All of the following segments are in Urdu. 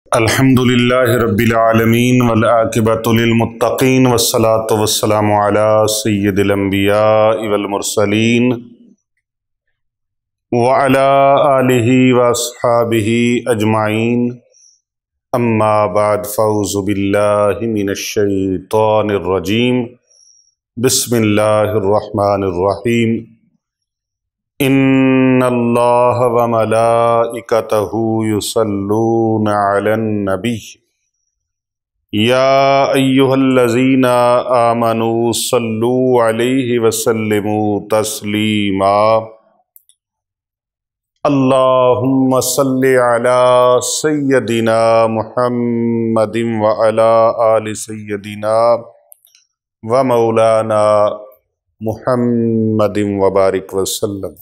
الحمدللہ رب العالمین والعاقبۃ للمتقین والصلاۃ والسلام علی سید الانبیاء والمرسلین وعلی آلہ واصحابہ اجمعین اما بعد فاعوذ باللہ من الشیطان الرجیم بسم اللہ الرحمن الرحیم ان اللہ وملائکتہ یصلون علی النبی یا ایہا الذین آمنوا صلوا علیہ وسلموا تسلیما اللہم صلی علی سیدنا محمد وعلی آل سیدنا ومولانا محمد وبارک وسلم۔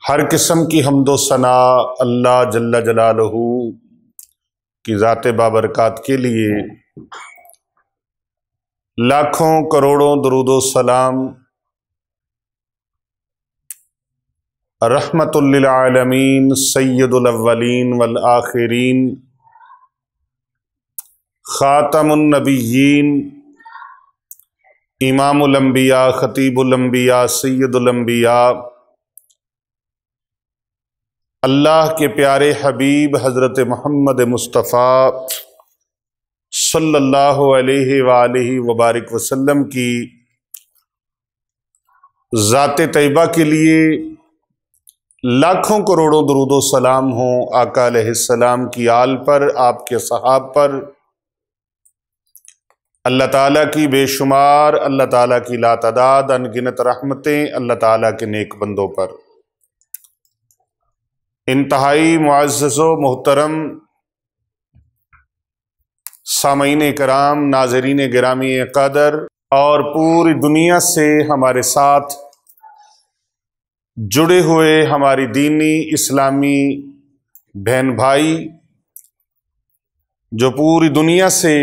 ہر قسم کی حمد و ثناء اللہ جل جلالہ کی ذات بابرکات کے لیے، لاکھوں کروڑوں درود و سلام رحمت للعالمین سید الاولین والآخرین خاتم النبیین امام الانبیاء خطیب الانبیاء سید الانبیاء اللہ کے پیارے حبیب حضرت محمد مصطفیٰ صلی اللہ علیہ وآلہ وبارک وسلم کی ذات طیبہ کے لیے لاکھوں کروڑوں درود و سلام ہوں۔ آقا علیہ السلام کی آل پر، آپ کے صحاب پر، اللہ تعالیٰ کی بے شمار، اللہ تعالیٰ کی لاتعداد انگنت رحمتیں اللہ تعالیٰ کے نیک بندوں پر۔ انتہائی معزز و محترم سامعین کرام، ناظرین گرامی قدر اور پوری دنیا سے ہمارے ساتھ جڑے ہوئے ہماری دینی اسلامی بہن بھائی جو پوری دنیا سے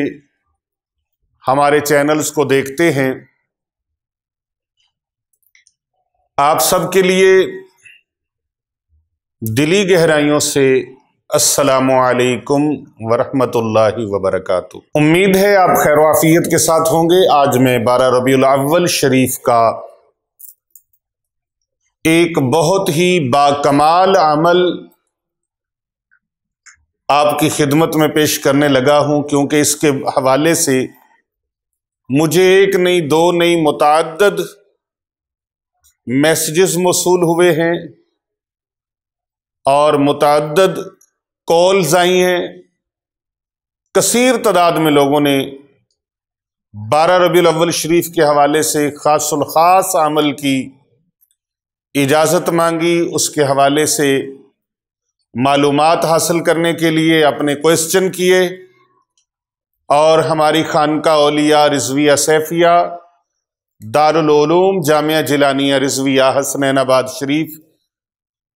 ہمارے چینلز کو دیکھتے ہیں، آپ سب کے لیے دلی گہرائیوں سے السلام علیکم ورحمۃ اللہ وبرکاتہ۔ امید ہے آپ خیر و عافیت کے ساتھ ہوں گے۔ آج میں 12 ربیع الاول شریف کا ایک بہت ہی باکمال عمل آپ کی خدمت میں پیش کرنے لگا ہوں، کیونکہ اس کے حوالے سے مجھے ایک نہیں، دو نہیں، متعدد میسیجز موصول ہوئے ہیں اور متعدد کالز آئی ہیں۔ کثیر تعداد میں لوگوں نے 12 ربیع الاول شریف کے حوالے سے خاص الخاص عمل کی اجازت مانگی، اس کے حوالے سے معلومات حاصل کرنے کے لیے اپنے کوئسچن کیے، اور ہماری خانقاہ اولیاء رضویہ سیفیہ دارالعلوم جامعہ جیلانیہ رضویہ حسنین آباد شریف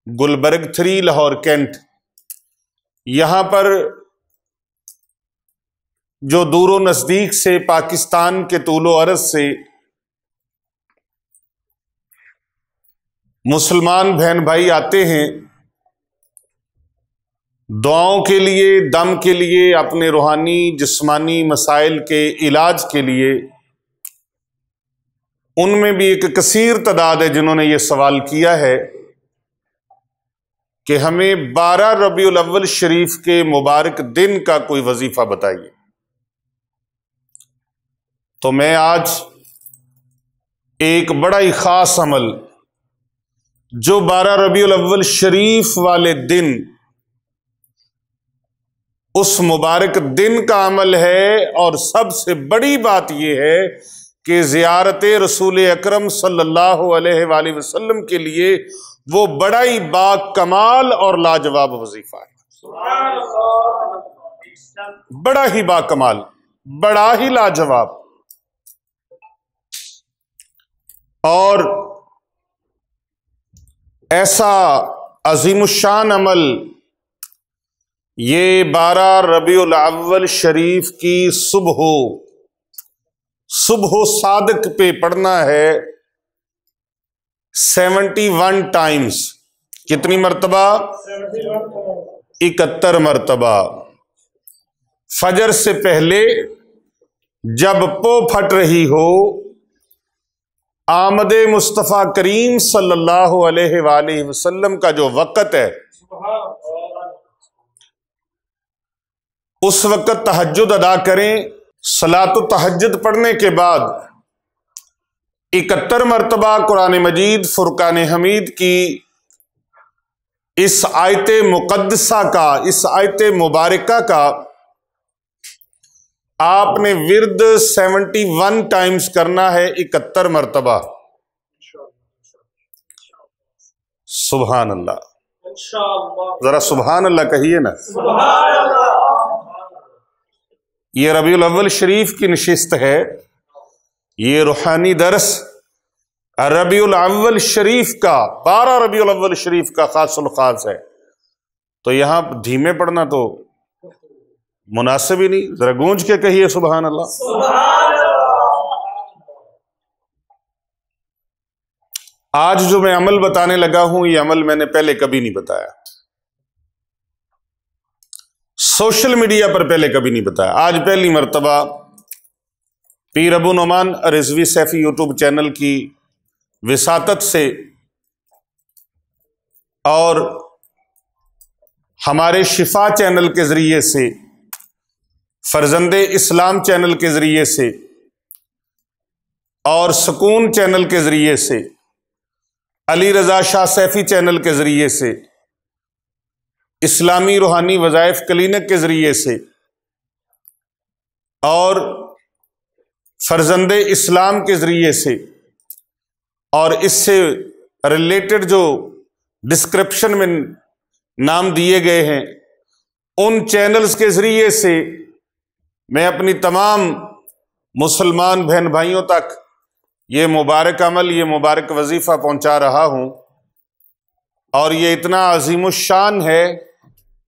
گلبرگ 3 لاہور کینٹ، یہاں پر جو دور و نزدیک سے پاکستان کے طول و عرض سے مسلمان بہن بھائی آتے ہیں دعاؤں کے لیے، دم کے لیے، اپنے روحانی جسمانی مسائل کے علاج کے لیے، ان میں بھی ایک کثیر تعداد ہے جنہوں نے یہ سوال کیا ہے کہ ہمیں 12 ربیع الاول شریف کے مبارک دن کا کوئی وظیفہ بتائیے۔ تو میں آج ایک بڑا ہی خاص عمل جو 12 ربیع الاول شریف والے دن، اس مبارک دن کا عمل ہے، اور سب سے بڑی بات یہ ہے کہ زیارت رسول اکرم صلی اللہ علیہ وآلہ وسلم کے لیے وہ بڑا ہی با کمال اور لاجواب وظیفہ ہے۔ بڑا ہی با کمال، بڑا ہی لاجواب اور ایسا عظیم الشان عمل یہ 12 ربیع الاول شریف کی صبح صادق پہ پڑھنا ہے 71 ٹائمز کتنی مرتبہ؟ 71 مرتبہ۔ فجر سے پہلے جب پو پھٹ رہی ہو، آمد مصطفیٰ کریم صلی اللہ علیہ وآلہ وسلم کا جو وقت ہے، اس وقت تہجد ادا کریں۔ صلاۃ التہجد پڑھنے کے بعد 71 مرتبہ قرآن مجید فرقان حمید کی اس آیت مقدسہ کا، اس آیت مبارکہ کا آپ نے ورد 71 ٹائمز کرنا ہے، 71 مرتبہ۔ سبحان اللہ، ذرا سبحان اللہ کہیے نا۔ یہ ربیع الاول شریف کی نشست ہے، یہ روحانی درس ربیع الاول شریف کا، 12 ربیع الاول شریف کا خاص الخاص ہے، تو یہاں دھیمے پڑھنا تو مناسب ہی نہیں، ذرا گونج کے کہیے سبحان اللہ۔ آج جو میں عمل بتانے لگا ہوں، یہ عمل میں نے پہلے کبھی نہیں بتایا، سوشل میڈیا پر پہلے کبھی نہیں بتایا، آج پہلی مرتبہ پیر ابو نعمان رضوی سیفی یوٹیوب چینل کی وساطت سے اور ہمارے شفا چینل کے ذریعے سے، فرزند اسلام چینل کے ذریعے سے اور سکون چینل کے ذریعے سے، علی رضا شاہ سیفی چینل کے ذریعے سے، اسلامی روحانی وظائف کلینک کے ذریعے سے اور فرزند اسلام کے ذریعے سے، اور اس سے ریلیٹڈ جو ڈسکرپشن میں نام دیے گئے ہیں، ان چینلز کے ذریعے سے میں اپنی تمام مسلمان بہن بھائیوں تک یہ مبارک عمل، یہ مبارک وظیفہ پہنچا رہا ہوں، اور یہ اتنا عظیم الشان ہے،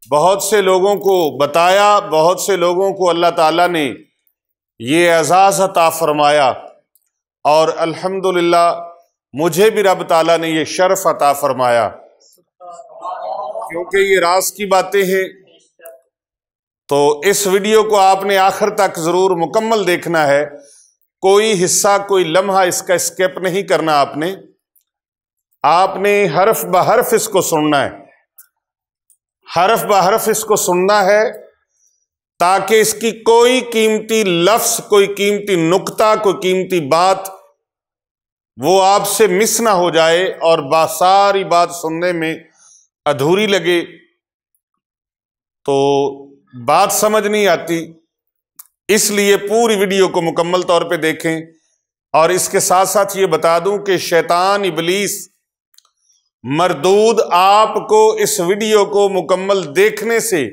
بہت سے لوگوں کو بتایا، بہت سے لوگوں کو اللہ تعالیٰ نے یہ اعزاز عطا فرمایا، اور الحمدللہ مجھے بھی رب تعالیٰ نے یہ شرف عطا فرمایا، کیونکہ یہ راز کی باتیں ہیں۔ تو اس ویڈیو کو آپ نے آخر تک ضرور مکمل دیکھنا ہے، کوئی حصہ، کوئی لمحہ اس کا اسکپ نہیں کرنا، آپ نے حرف بحرف اس کو سننا ہے، حرف بحرف اس کو سننا ہے، تاکہ اس کی کوئی قیمتی لفظ، کوئی قیمتی نقطہ، کوئی قیمتی بات وہ آپ سے مس نہ ہو جائے اور ساری بات سننے میں ادھوری لگے تو بات سمجھ نہیں آتی۔ اس لیے پوری ویڈیو کو مکمل طور پہ دیکھیں، اور اس کے ساتھ ساتھ یہ بتا دوں کہ شیطان ابلیس مردود آپ کو اس ویڈیو کو مکمل دیکھنے سے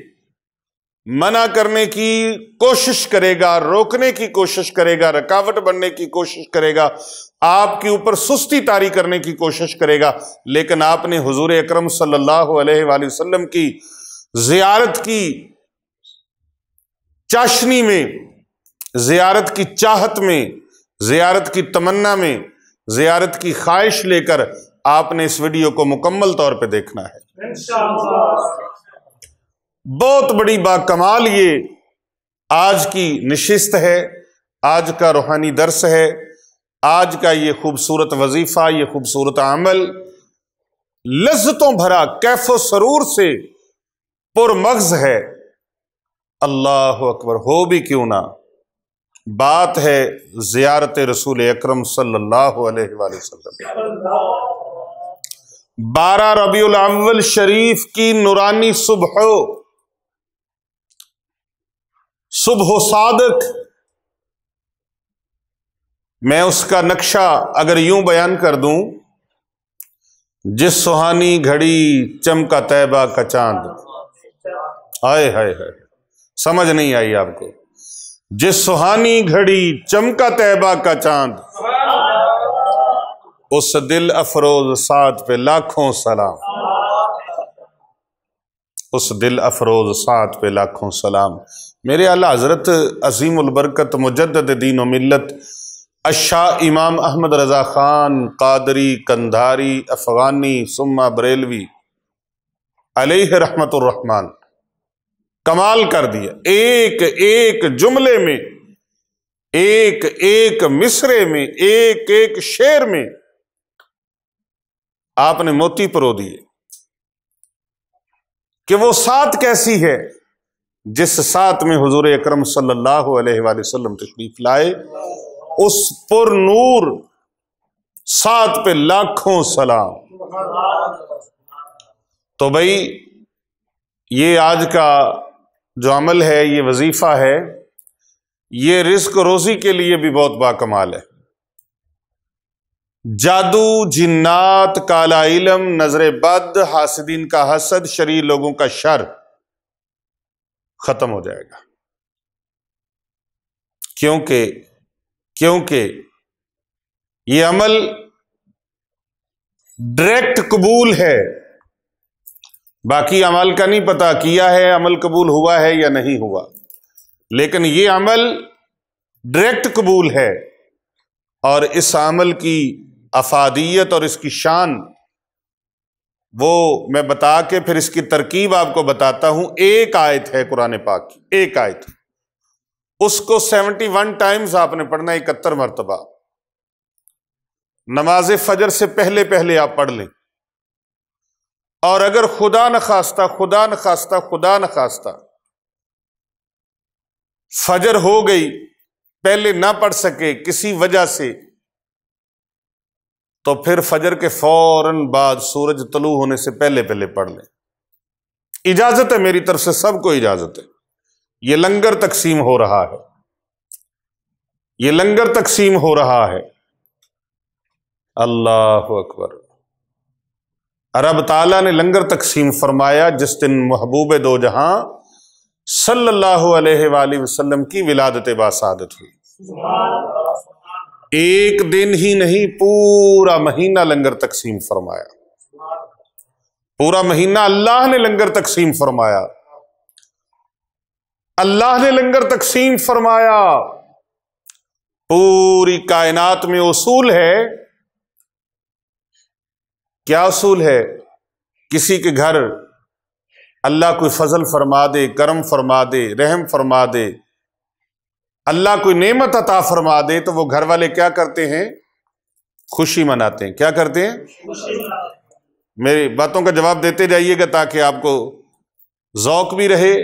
منع کرنے کی کوشش کرے گا، روکنے کی کوشش کرے گا، رکاوٹ بننے کی کوشش کرے گا، آپ کے اوپر سستی طاری کرنے کی کوشش کرے گا، لیکن آپ نے حضور اکرم صلی اللہ علیہ وآلہ وسلم کی زیارت کی چاشنی میں، زیارت کی چاہت میں، زیارت کی تمنا میں، زیارت کی خواہش لے کر آپ نے اس ویڈیو کو مکمل طور پہ دیکھنا ہے۔ بہت بڑی باکمال یہ آج کی نشست ہے، آج کا روحانی درس ہے، آج کا یہ خوبصورت وظیفہ، یہ خوبصورت عمل لذتوں بھرا، کیف و سرور سے پرمغز ہے۔ اللہ اکبر، ہو بھی کیوں نہ، بات ہے زیارت رسول اکرم صلی اللہ علیہ وآلہ وسلم۔ 12 ربیع الاول شریف کی نورانی صبح صادق، میں اس کا نقشہ اگر یوں بیان کر دوں، جس سہانی گھڑی چمکا طیبہ کا چاند، آئے ہائے ہائے، سمجھ نہیں آئی آپ کو؟ جس سہانی گھڑی چمکا طیبہ کا چاند، اس دل افروز سعد پہ لاکھوں سلام، اس دل افروز سعد پہ لاکھوں سلام۔ میرے اعلیٰ حضرت عظیم البرکت مجدد دین و ملت الشاہ امام احمد رضا خان قادری کندھاری افغانی ثم بریلوی علیہ رحمت الرحمن کمال کر دیا. ایک ایک جملے میں، ایک ایک مصرے میں، ایک ایک شعر میں آپ نے موتی پرو دیے کہ وہ سات کیسی ہے جس سات میں حضور اکرم صلی اللہ علیہ وآلہ وسلم تشریف لائے. اس پر نور سات پہ لاکھوں سلام. تو بھائی یہ آج کا جو عمل ہے، یہ وظیفہ ہے، یہ رزق روزی کے لیے بھی بہت باکمال ہے. جادو، جنات، کالا علم، نظر بد، حاسدین کا حسد، شریر لوگوں کا شر ختم ہو جائے گا. کیونکہ یہ عمل ڈائریکٹ قبول ہے. باقی عمل کا نہیں پتا کیا ہے، عمل قبول ہوا ہے یا نہیں ہوا، لیکن یہ عمل ڈائریکٹ قبول ہے. اور اس عمل کی افادیت اور اس کی شان وہ میں بتا کے پھر اس کی ترکیب آپ کو بتاتا ہوں. ایک آیت ہے قرآن پاک کی، ایک آیت، اس کو 71 ٹائمز آپ نے پڑھنا، 71 مرتبہ. نماز فجر سے پہلے پہلے آپ پڑھ لیں. اور اگر خدا نخواستہ فجر ہو گئی، پہلے نہ پڑھ سکے کسی وجہ سے، تو پھر فجر کے فوراً بعد سورج طلوع ہونے سے پہلے پہلے پڑھ لیں. اجازت ہے میری طرف سے، سب کو اجازت ہے. یہ لنگر تقسیم ہو رہا ہے، یہ لنگر تقسیم ہو رہا ہے. اللہ اکبر. رب تعالیٰ نے لنگر تقسیم فرمایا جس دن محبوب دو جہاں صلی اللہ علیہ وآلہ وسلم کی ولادت باسعادت ہوئی. ایک دن ہی نہیں، پورا مہینہ لنگر تقسیم فرمایا. پورا مہینہ اللہ نے لنگر تقسیم فرمایا. اللہ نے لنگر تقسیم فرمایا. پوری کائنات میں اصول ہے. کیا اصول ہے؟ کسی کے گھر اللہ کوئی فضل فرما دے، کرم فرما دے، رحم فرما دے، اللہ کوئی نعمت عطا فرما دے، تو وہ گھر والے کیا کرتے ہیں؟ خوشی مناتے ہیں. کیا کرتے ہیں؟ میری باتوں کا جواب دیتے جائیے گا تاکہ آپ کو ذوق بھی رہے.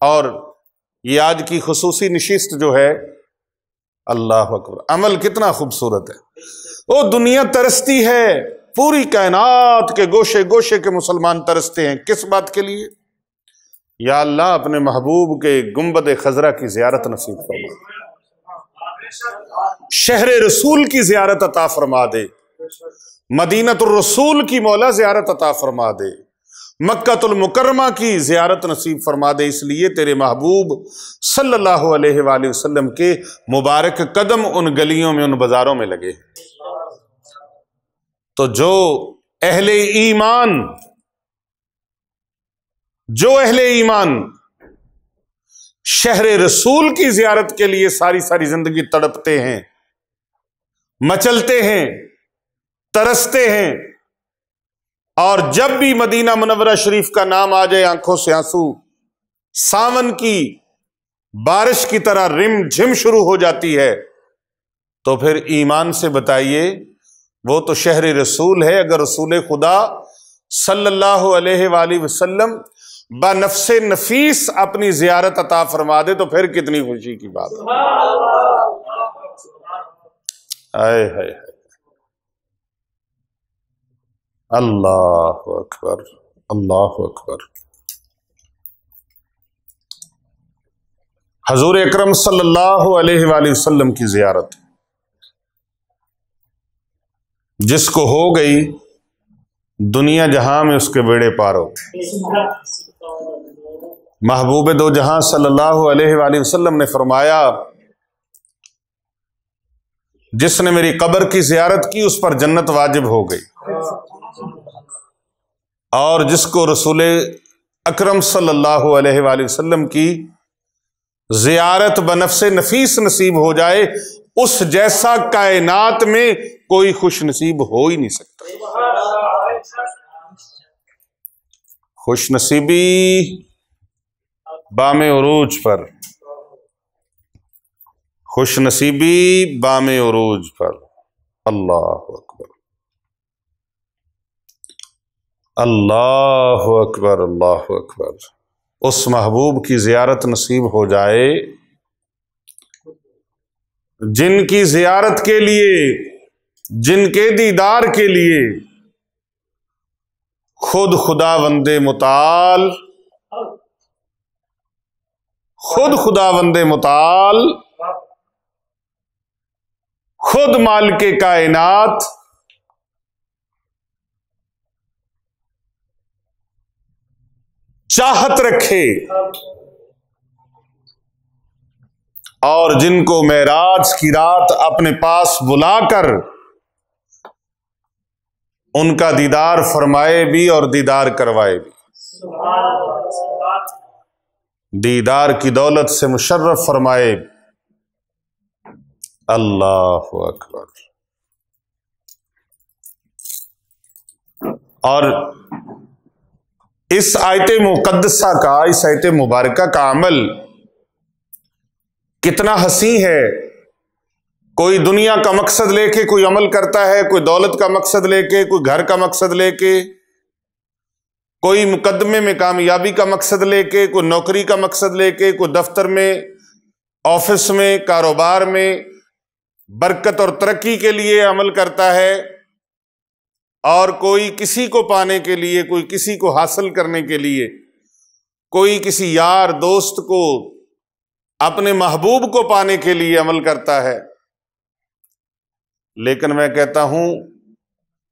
اور یہ آج کی خصوصی نشست جو ہے، اللہ اکبر، عمل کتنا خوبصورت ہے. وہ دنیا ترستی ہے، پوری کائنات کے گوشے گوشے کے مسلمان ترستے ہیں. کس بات کے لیے؟ یا اللہ اپنے محبوب کے گنبد خضرا کی زیارت نصیب فرما، شہر رسول کی زیارت عطا فرما دے، مدینۃ الرسول کی مولا زیارت عطا فرما دے، مکہ المکرمہ کی زیارت نصیب فرما دے. اس لیے تیرے محبوب صلی اللہ علیہ وآلہ وسلم کے مبارک قدم ان گلیوں میں، ان بازاروں میں لگے. تو جو اہل ایمان شہر رسول کی زیارت کے لیے ساری زندگی تڑپتے ہیں، مچلتے ہیں، ترستے ہیں، اور جب بھی مدینہ منورہ شریف کا نام آ جائے آنکھوں سے آنسو ساون کی بارش کی طرح رم جھم شروع ہو جاتی ہے. تو پھر ایمان سے بتائیے، وہ تو شہر رسول ہے. اگر رسول خدا صلی اللہ علیہ وآلہ وسلم بنفس نفیس اپنی زیارت عطا فرما دے تو پھر کتنی خوشی کی بات ہے. آئے ہائے، اللہ اکبر، اللہ اکبر. حضور اکرم صلی اللہ علیہ وآلہ وسلم کی زیارت جس کو ہو گئی، دنیا جہاں میں اس کے بیڑے پار ہو. محبوب دو جہاں صلی اللہ علیہ وآلہ وسلم نے فرمایا، جس نے میری قبر کی زیارت کی اس پر جنت واجب ہو گئی، اور جس کو رسول اکرم صلی اللہ علیہ وآلہ وسلم کی زیارت بنفس نفیس نصیب ہو جائے، اس جیسا کائنات میں کوئی خوش نصیب ہو ہی نہیں سکتا. خوش نصیبی بام عروج پر، خوش نصیبی بام عروج پر۔ اللہ اکبر، اللہ اکبر، اللہ اکبر۔ اس محبوب کی زیارت نصیب ہو جائے جن کی زیارت کے لیے، جن کے دیدار کے لیے خود خداوند متعال، خود خداوند متعال، خود مالک کائنات چاہت رکھے، اور جن کو معراج کی رات اپنے پاس بلا کر ان کا دیدار فرمائے بھی اور دیدار کروائے بھی، دیدار کی دولت سے مشرف فرمائے۔ اللہ اکبر۔ اور اس آیت مقدسہ کا، اس آیت مبارکہ کا عمل کتنا حسین ہے۔ کوئی دنیا کا مقصد لے کے کوئی عمل کرتا ہے، کوئی دولت کا مقصد لے کے، کوئی گھر کا مقصد لے کے، کوئی مقدمے میں کامیابی کا مقصد لے کے، کوئی نوکری کا مقصد لے کے، کوئی دفتر میں، آفس میں، کاروبار میں برکت اور ترقی کے لیے عمل کرتا ہے، اور کوئی کسی کو پانے کے لیے، کوئی کسی کو حاصل کرنے کے لیے، کوئی کسی یار دوست کو، اپنے محبوب کو پانے کے لیے عمل کرتا ہے۔ لیکن میں کہتا ہوں،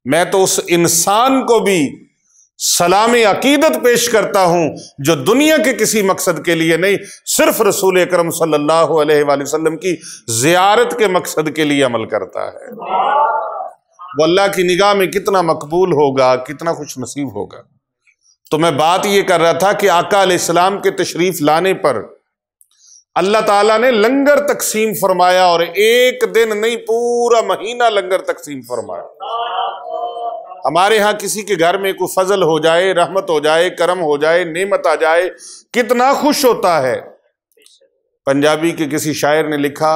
میں تو اس انسان کو بھی سلام عقیدت پیش کرتا ہوں جو دنیا کے کسی مقصد کے لیے نہیں، صرف رسول اکرم صلی اللہ علیہ وآلہ وسلم کی زیارت کے مقصد کے لیے عمل کرتا ہے۔ وہ اللہ کی نگاہ میں کتنا مقبول ہوگا، کتنا خوش نصیب ہوگا۔ تو میں بات یہ کر رہا تھا کہ آقا علیہ السلام کے تشریف لانے پر اللہ تعالیٰ نے لنگر تقسیم فرمایا، اور ایک دن نہیں، پورا مہینہ لنگر تقسیم فرمایا۔ ہمارے ہاں کسی کے گھر میں کوئی فضل ہو جائے، رحمت ہو جائے، کرم ہو جائے، نعمت آ جائے، کتنا خوش ہوتا ہے۔ پنجابی کے کسی شاعر نے لکھا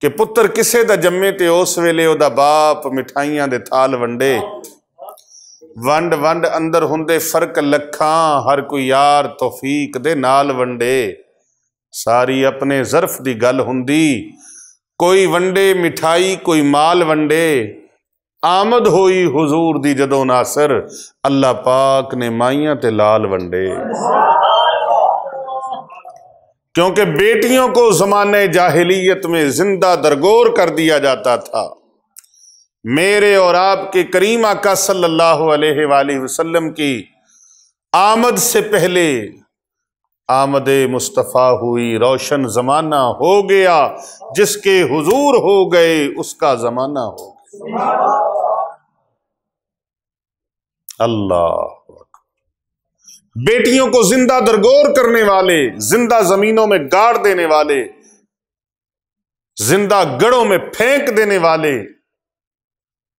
کہ پتر کسے دا جمے تے اس ویلے او دا باپ مٹھائیاں دے تھال ونڈے، ونڈ ونڈ اندر ہندے فرق لکھاں، ہر کوئی یار توفیق دے نال ونڈے، ساری اپنے ظرف دی گل ہندی، کوئی ونڈے مٹھائی کوئی مال ونڈے، آمد ہوئی حضور دی جدو ناصر، اللہ پاک نے مائیاں تے لال ونڈے۔ کیونکہ بیٹیوں کو زمانہ جاہلیت میں زندہ درگور کر دیا جاتا تھا۔ میرے اور آپ کے کریم آقا صلی اللہ علیہ وآلہ وسلم کی آمد سے پہلے آمد مصطفیٰ ہوئی، روشن زمانہ ہو گیا، جس کے حضور ہو گئے اس کا زمانہ ہو گیا۔ اللہ اکبر۔ بیٹیوں کو زندہ درگور کرنے والے، زندہ زمینوں میں گاڑ دینے والے، زندہ گڑوں میں پھینک دینے والے،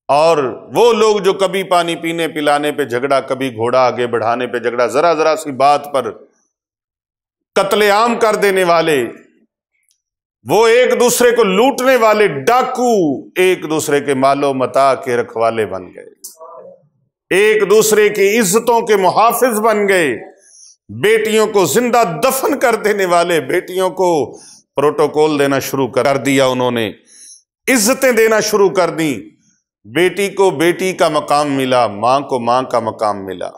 اور وہ لوگ جو کبھی پانی پینے پلانے پہ جھگڑا، کبھی گھوڑا آگے بڑھانے پہ جھگڑا، ذرا ذرا سی بات پر قتل عام کر دینے والے، وہ ایک دوسرے کو لوٹنے والے ڈاکو، ایک دوسرے کے مال و متاع کے رکھوالے بن گئے، ایک دوسرے کی عزتوں کے محافظ بن گئے، بیٹیوں کو زندہ دفن کر دینے والے، بیٹیوں کو پروٹوکول دینا شروع کر دیا، انہوں نے عزتیں دینا شروع کر دی۔ بیٹی کو بیٹی کا مقام ملا، ماں کو ماں کا مقام ملا۔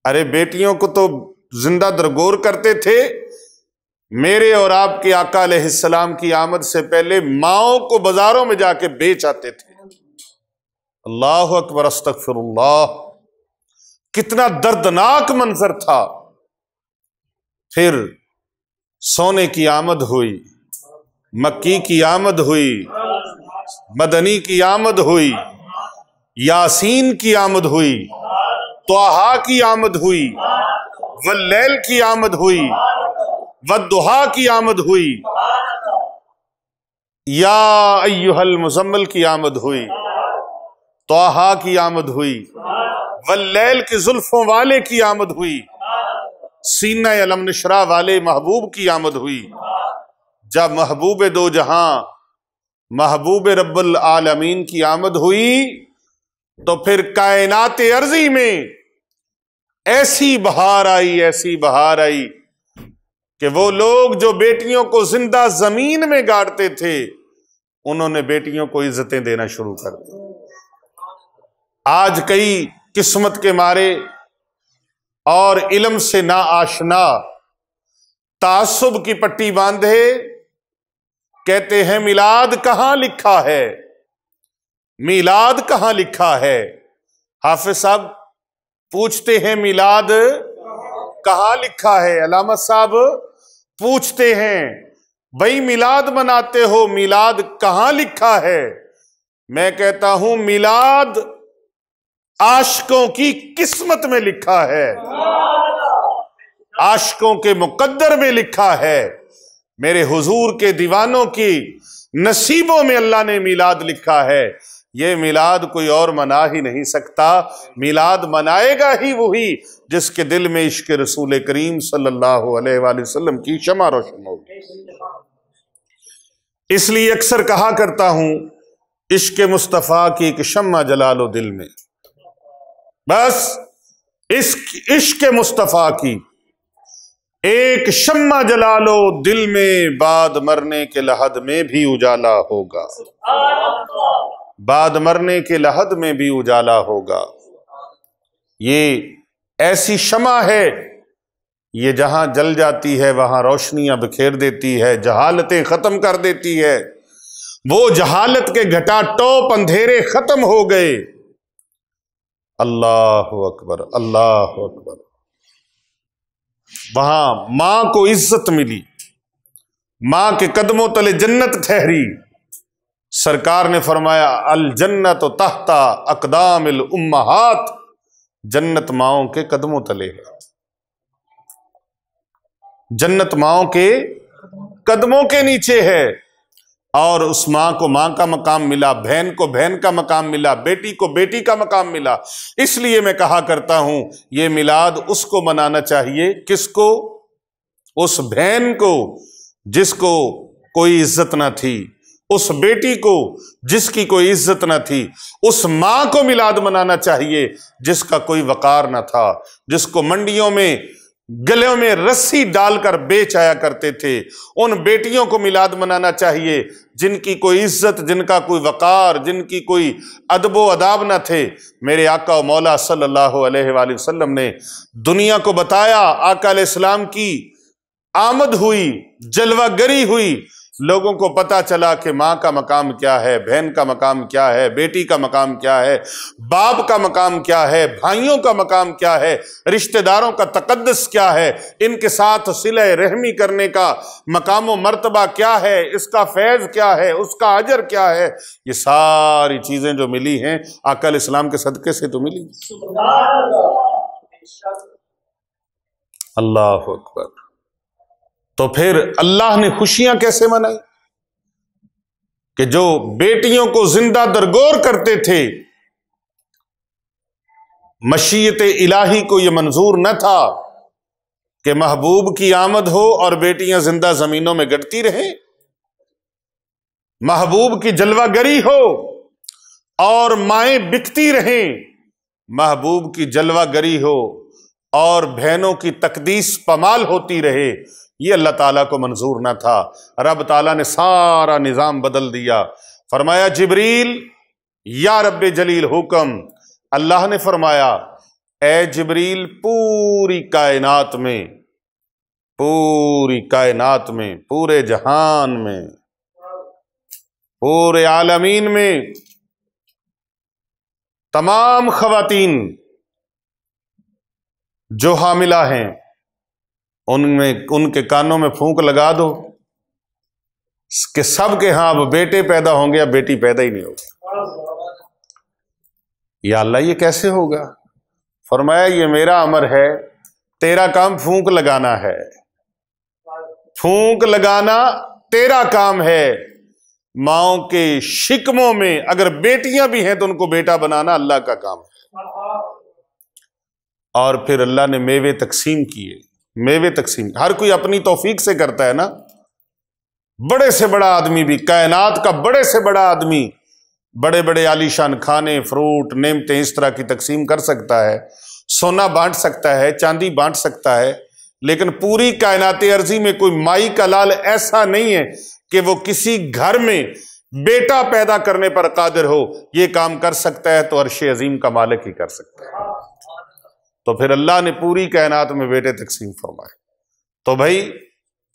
ارے بیٹیوں کو تو زندہ درگور کرتے تھے، میرے اور آپ کے آقا علیہ السلام کی آمد سے پہلے ماؤں کو بازاروں میں جا کے بیچ آتے تھے۔ اللہ اکبر، استغفر اللہ، کتنا دردناک منظر تھا۔ پھر سونے کی آمد ہوئی، مکی کی آمد ہوئی، مدنی کی آمد ہوئی، یاسین کی آمد ہوئی، طٰہٰ کی آمد ہوئی، واللیل کی آمد ہوئی، والضحیٰ کی آمد ہوئی، یا ایہا المزمل کی آمد ہوئی، طٰہٰ کی آمد ہوئی، واللیل کی زلفوں والے کی آمد ہوئی، سینہ علم نشرہ والے محبوب کی آمد ہوئی۔ جب محبوب دو جہاں محبوب رب العالمین کی آمد ہوئی تو پھر کائنات ارضی میں ایسی بہار آئی، ایسی بہار آئی کہ وہ لوگ جو بیٹیوں کو زندہ زمین میں گاڑتے تھے انہوں نے بیٹیوں کو عزتیں دینا شروع کر دی۔ آج کئی قسمت کے مارے اور علم سے نا آشنا تعصب کی پٹی باندھے کہتے ہیں میلاد کہاں لکھا ہے، میلاد کہاں لکھا ہے۔ حافظ صاحب پوچھتے ہیں میلاد کہاں لکھا ہے، علامت صاحب پوچھتے ہیں بھائی میلاد مناتے ہو، میلاد کہاں لکھا ہے۔ میں کہتا ہوں میلاد عاشقوں کی قسمت میں لکھا ہے، عاشقوں کے مقدر میں لکھا ہے، میرے حضور کے دیوانوں کی نصیبوں میں اللہ نے میلاد لکھا ہے۔ یہ میلاد کوئی اور منا ہی نہیں سکتا، میلاد منائے گا ہی وہی جس کے دل میں عشق رسول کریم صلی اللہ علیہ وآلہ وسلم کی شمع روشن ہوگی۔ اس لیے اکثر کہا کرتا ہوں عشق مصطفیٰ کی ایک شمع جلا لو دل میں، بس عشق مصطفیٰ کی ایک شمع جلا لو دل میں، بعد مرنے کے لحد میں بھی اجالا ہوگا، بعد مرنے کے لحد میں بھی اجالا ہوگا۔ یہ ایسی شمع ہے، یہ جہاں جل جاتی ہے وہاں روشنیاں بکھیر دیتی ہے، جہالتیں ختم کر دیتی ہے۔ وہ جہالت کے گھٹا ٹوپ اندھیرے ختم ہو گئے۔ اللہ اکبر، اللہ اکبر۔ وہاں ماں کو عزت ملی، ماں کے قدموں تلے جنت ٹھہری۔ سرکار نے فرمایا الجنت تحت اقدام الامہات، جنت ماؤں کے قدموں تلے ہے، جنت ماؤں کے قدموں کے نیچے ہے۔ اور اس ماں کو ماں کا مقام ملا، بہن کو بہن کا مقام ملا، بیٹی کو بیٹی کا مقام ملا۔ اس لیے میں کہا کرتا ہوں یہ میلاد اس کو منانا چاہیے، کس کو؟ اس بہن کو جس کو کوئی عزت نہ تھی، اس بیٹی کو جس کی کوئی عزت نہ تھی، اس ماں کو میلاد منانا چاہیے جس کا کوئی وقار نہ تھا، جس کو منڈیوں میں گلوں میں رسی ڈال کر بیچ آیا کرتے تھے۔ ان بیٹیوں کو میلاد منانا چاہیے جن کی کوئی عزت، جن کا کوئی وقار، جن کی کوئی ادب و آداب نہ تھے۔ میرے آقا و مولا صلی اللہ علیہ وآلہ وسلم نے دنیا کو بتایا، آقا علیہ السلام کی آمد ہوئی، جلوہ گری ہوئی، لوگوں کو پتا چلا کہ ماں کا مقام کیا ہے، بہن کا مقام کیا ہے، بیٹی کا مقام کیا ہے، باپ کا مقام کیا ہے، بھائیوں کا مقام کیا ہے، رشتہ داروں کا تقدس کیا ہے، ان کے ساتھ صلہ رحمی کرنے کا مقام و مرتبہ کیا ہے، اس کا فیض کیا ہے، اس کا اجر کیا ہے۔ یہ ساری چیزیں جو ملی ہیں آقا علیہ السلام کے صدقے سے تو ملی۔ اللہ اکبر۔ تو پھر اللہ نے خوشیاں کیسے منائی کہ جو بیٹیوں کو زندہ درگور کرتے تھے، مشیت الہی کو یہ منظور نہ تھا کہ محبوب کی آمد ہو اور بیٹیاں زندہ زمینوں میں گڑتی رہیں، محبوب کی جلوہ گری ہو اور مائیں بکتی رہیں، محبوب کی جلوہ گری ہو اور بہنوں کی تقدیس پامال ہوتی رہے، یہ اللہ تعالیٰ کو منظور نہ تھا۔ رب تعالیٰ نے سارا نظام بدل دیا، فرمایا جبریل یا رب جلیل حکم۔ اللہ نے فرمایا اے جبریل پوری کائنات میں، پوری کائنات میں، پورے جہان میں، پورے عالمین میں تمام خواتین جو حاملہ ہیں ان کے کانوں میں پھونک لگا دو کہ سب کے ہاں اب بیٹے پیدا ہوں گے، اب بیٹی پیدا ہی نہیں ہوگی۔ یا اللہ یہ کیسے ہوگا؟ فرمایا یہ میرا امر ہے، تیرا کام پھونک لگانا ہے، پھونک لگانا تیرا کام ہے۔ ماؤں کے شکموں میں اگر بیٹیاں بھی ہیں تو ان کو بیٹا بنانا اللہ کا کام ہے۔ اور پھر اللہ نے میوے تقسیم کیے. میوے تقسیم ہر کوئی اپنی توفیق سے کرتا ہے نا. بڑے سے بڑا آدمی بھی، کائنات کا بڑے سے بڑا آدمی بڑے بڑے عالیشان کھانے، فروٹ، نعمتیں اس طرح کی تقسیم کر سکتا ہے، سونا بانٹ سکتا ہے، چاندی بانٹ سکتا ہے، لیکن پوری کائنات ارضی میں کوئی مائی کا لال ایسا نہیں ہے کہ وہ کسی گھر میں بیٹا پیدا کرنے پر قادر ہو. یہ کام کر سکتا ہے تو عرش عظیم کا مالک ہی کر سکتا ہے. تو پھر اللہ نے پوری کائنات میں بیٹے تقسیم فرمائے. تو بھائی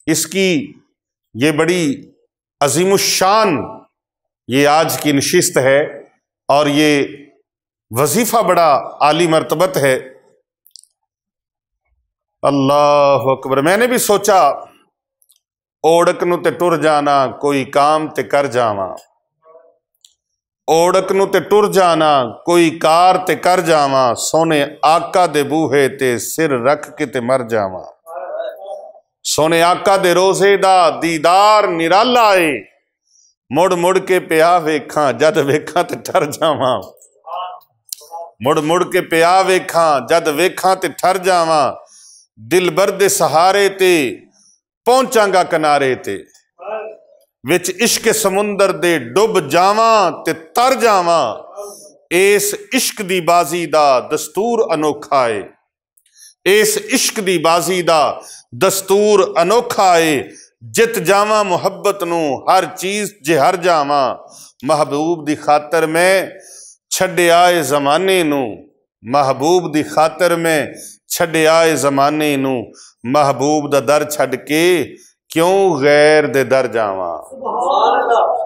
اس کی یہ بڑی عظیم الشان یہ آج کی نشست ہے، اور یہ وظیفہ بڑا عالی مرتبت ہے. اللہ اکبر. میں نے بھی سوچا اوڑک نو تے ٹر جانا کوئی کام تے کر جاواں، اوڑک نو تے ٹر جانا کوئی کار تے کر جاواں، سونے آقا دے بوہے تے سر رکھ کے تے مر جاواں. سونے آقا دے روزے دا دیدار نرالا اے، مڑ مڑ کے پیا ویکھاں جد ویکھاں تے ٹر جاواں. مڑ مڑ کے پیا ویکھاں جد ویکھاں تے ٹر جاواں، دل برد سہارے تے پہنچاں گا کنارے تے، وچ عشق سمندر دے ڈب جاواں تے تر جاواں. اس عشق دی بازی دا دستور انوکھا اے، اس عشق دی بازی دا دستور انوکھا اے، جت جاواں محبت نو ہر چیز جہر جاواں. محبوب دی خاطر میں چھڈے آئے زمانے نو، محبوب دی خاطر میں چھڈے آئے زمانے نو، محبوب دا در چھڈ کے کیوں غیر دے در جاواں.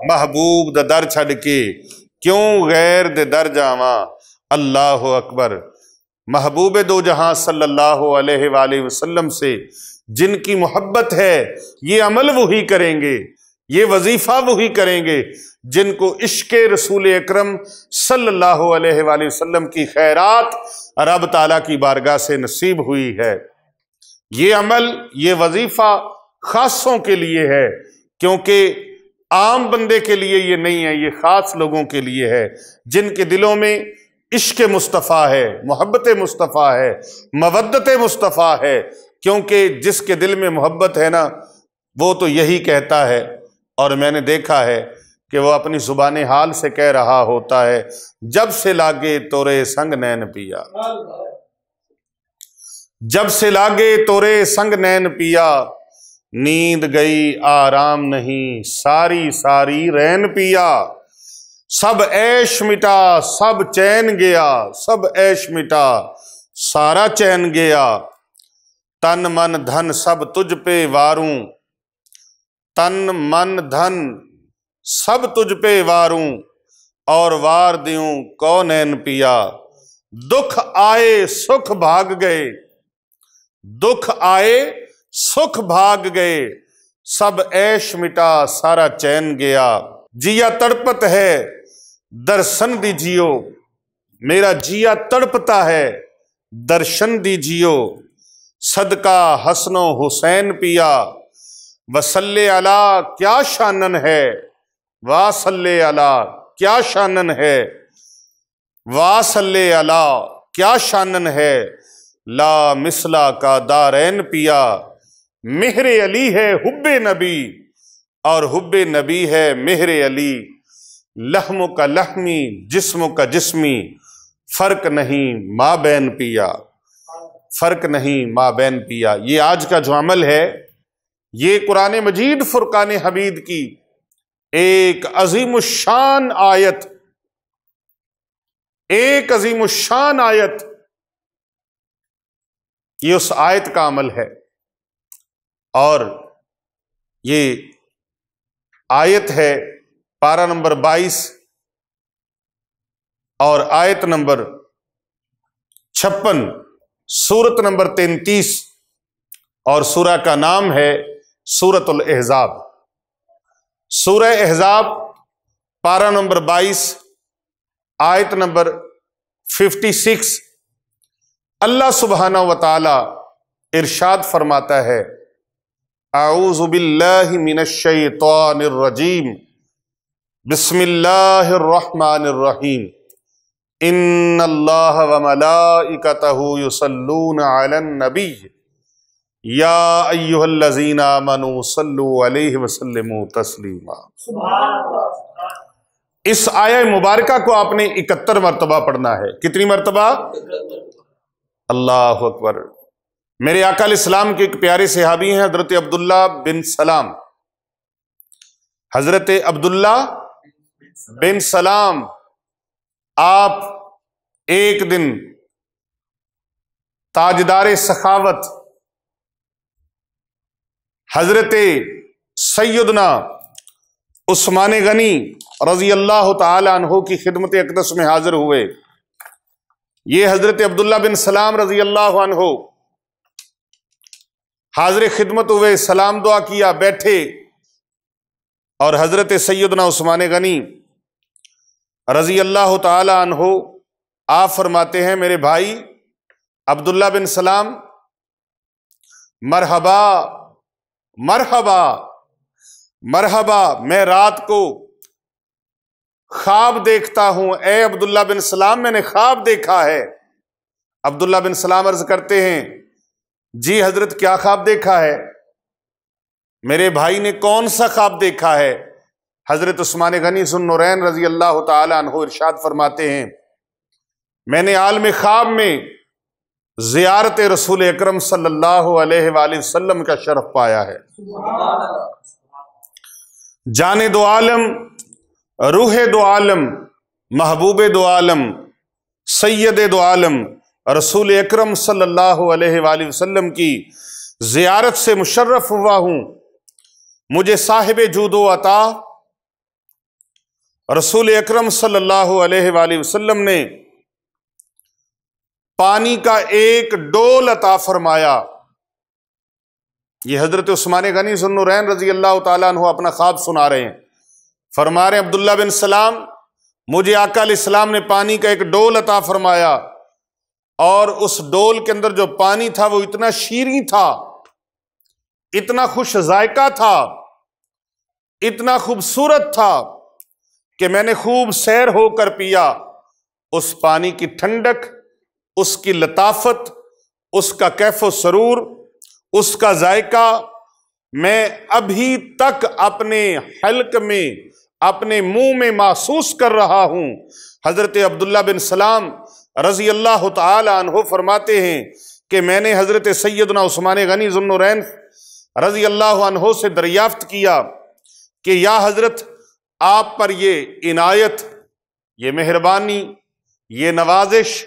محبوب دا در چھڈ کے کیوں غیر دے در جاواں. اللہ اکبر. محبوب دو جہاں صلی اللہ علیہ وآلہ وسلم سے جن کی محبت ہے، یہ عمل وہی کریں گے، یہ وظیفہ وہی کریں گے جن کو عشق رسول اکرم صلی اللہ علیہ وآلہ وسلم کی خیرات رب تعالیٰ کی بارگاہ سے نصیب ہوئی ہے. یہ عمل، یہ وظیفہ خاصوں کے لیے ہے، کیونکہ عام بندے کے لیے یہ نہیں ہے، یہ خاص لوگوں کے لیے ہے جن کے دلوں میں عشق مصطفیٰ ہے، محبت مصطفیٰ ہے، مودت مصطفیٰ ہے. کیونکہ جس کے دل میں محبت ہے نا وہ تو یہی کہتا ہے، اور میں نے دیکھا ہے کہ وہ اپنی زبان حال سے کہہ رہا ہوتا ہے، جب سے لاگے تورے سنگ نین پیا، جب سے لاگے تورے سنگ نین پیا، نیند گئی آرام نہیں ساری ساری رین پیا. سب عیش مٹا سب چین گیا، سب عیش مٹا سارا چین گیا. تن من دھن سب تجھ پہ واروں، تن من دھن سب تجھ پہ واروں، اور وار دیوں کونین پیا. دکھ آئے سکھ بھاگ گئے، دکھ آئے سکھ بھاگ گئے، سب عیش مٹا سارا چین گیا. جیا تڑپت ہے درشن دیجیو، میرا جیا تڑپتا ہے درشن دیجیو. صدقہ حسن و حسین پیا، وصلی علی کیا شانن ہے، واصلی علی کیا شانن ہے، واصلی علی کیا شانن ہے. لا مثلا کا دارین پیا، مہر علی ہے حب نبی، اور حب نبی ہے مہر علی. لحم کا لحمی جسم کا جسمی، فرق نہیں ماں بین پیا، فرق نہیں ماں بین پیا. یہ آج کا جو عمل ہے یہ قرآن مجید فرقان حمید کی ایک عظیم الشان آیت، ایک عظیم الشان آیت، یہ اس آیت کا عمل ہے. اور یہ آیت ہے پارہ نمبر 22 اور آیت نمبر 56، سورت نمبر 33، اور سورہ کا نام ہے سورۃ الاحزاب. سورہ احزاب پارہ نمبر 22 آیت نمبر 56. اللہ سبحانہ و تعالی ارشاد فرماتا ہے، اعوذ باللہ من الشیطان الرجیم، بسم اللہ الرحمن الرحیم. ان اللہ وملائکتہ یصلون علی النبی یا ایھا الذین آمنوا صلوا علیہ وسلموا تسلیما۔ اس آیہ مبارکہ کو آپ نے 71 مرتبہ پڑھنا ہے۔ کتنی مرتبہ؟ اللہ اکبر۔ میرے آقا علیہ السلام کے ایک پیارے صحابی ہیں حضرت عبداللہ بن سلام۔ حضرت عبداللہ بن سلام آپ ایک دن تاجدار سخاوت حضرت سیدنا عثمان غنی رضی اللہ تعالی عنہ کی خدمت اقدس میں حاضر ہوئے۔ یہ حضرت عبداللہ بن سلام رضی اللہ عنہ حاضر خدمت ہوئے، سلام دعا کیا، بیٹھے، اور حضرت سیدنا عثمان غنی رضی اللہ تعالی عنہ آپ فرماتے ہیں میرے بھائی عبداللہ بن سلام، مرحبا مرحبا مرحبا، میں رات کو خواب دیکھتا ہوں۔ اے عبداللہ بن سلام، میں نے خواب دیکھا ہے۔ عبداللہ بن سلام عرض کرتے ہیں جی حضرت کیا خواب دیکھا ہے؟ میرے بھائی نے کون سا خواب دیکھا ہے؟ حضرت عثمان غنی ذو النورین رضی اللہ تعالی عنہ ارشاد فرماتے ہیں میں نے عالم خواب میں زیارت رسول اکرم صلی اللہ علیہ وآلہ وسلم کا شرف پایا ہے۔ جان دو عالم، روح دو عالم، محبوب دو عالم، سید دو عالم رسول اکرم صلی اللہ علیہ وآلہ وسلم کی زیارت سے مشرف ہوا ہوں۔ مجھے صاحب جود و عطا رسول اکرم صلی اللہ علیہ وآلہ وسلم نے پانی کا ایک ڈول عطا فرمایا۔ یہ حضرت عثمان غنی ذو النورین رضی اللہ تعالیٰ عنہ اپنا خواب سنا رہے ہیں۔ فرما رہے ہیں عبداللہ بن سلام، مجھے آقا علیہ السلام نے پانی کا ایک ڈول عطا فرمایا، اور اس ڈول کے اندر جو پانی تھا وہ اتنا شیریں تھا، اتنا خوش ذائقہ تھا، اتنا خوبصورت تھا کہ میں نے خوب سیر ہو کر پیا۔ اس پانی کی ٹھنڈک، اس کی لطافت، اس کا کیف و سرور، اس کا ذائقہ میں ابھی تک اپنے حلق میں، اپنے منہ میں محسوس کر رہا ہوں۔ حضرت عبداللہ بن سلام رضی اللہ تعالی عنہ فرماتے ہیں کہ میں نے حضرت سیدنا عثمان غنی ذو النورین رضی اللہ عنہ سے دریافت کیا کہ یا حضرت آپ پر یہ عنایت، یہ مہربانی، یہ نوازش،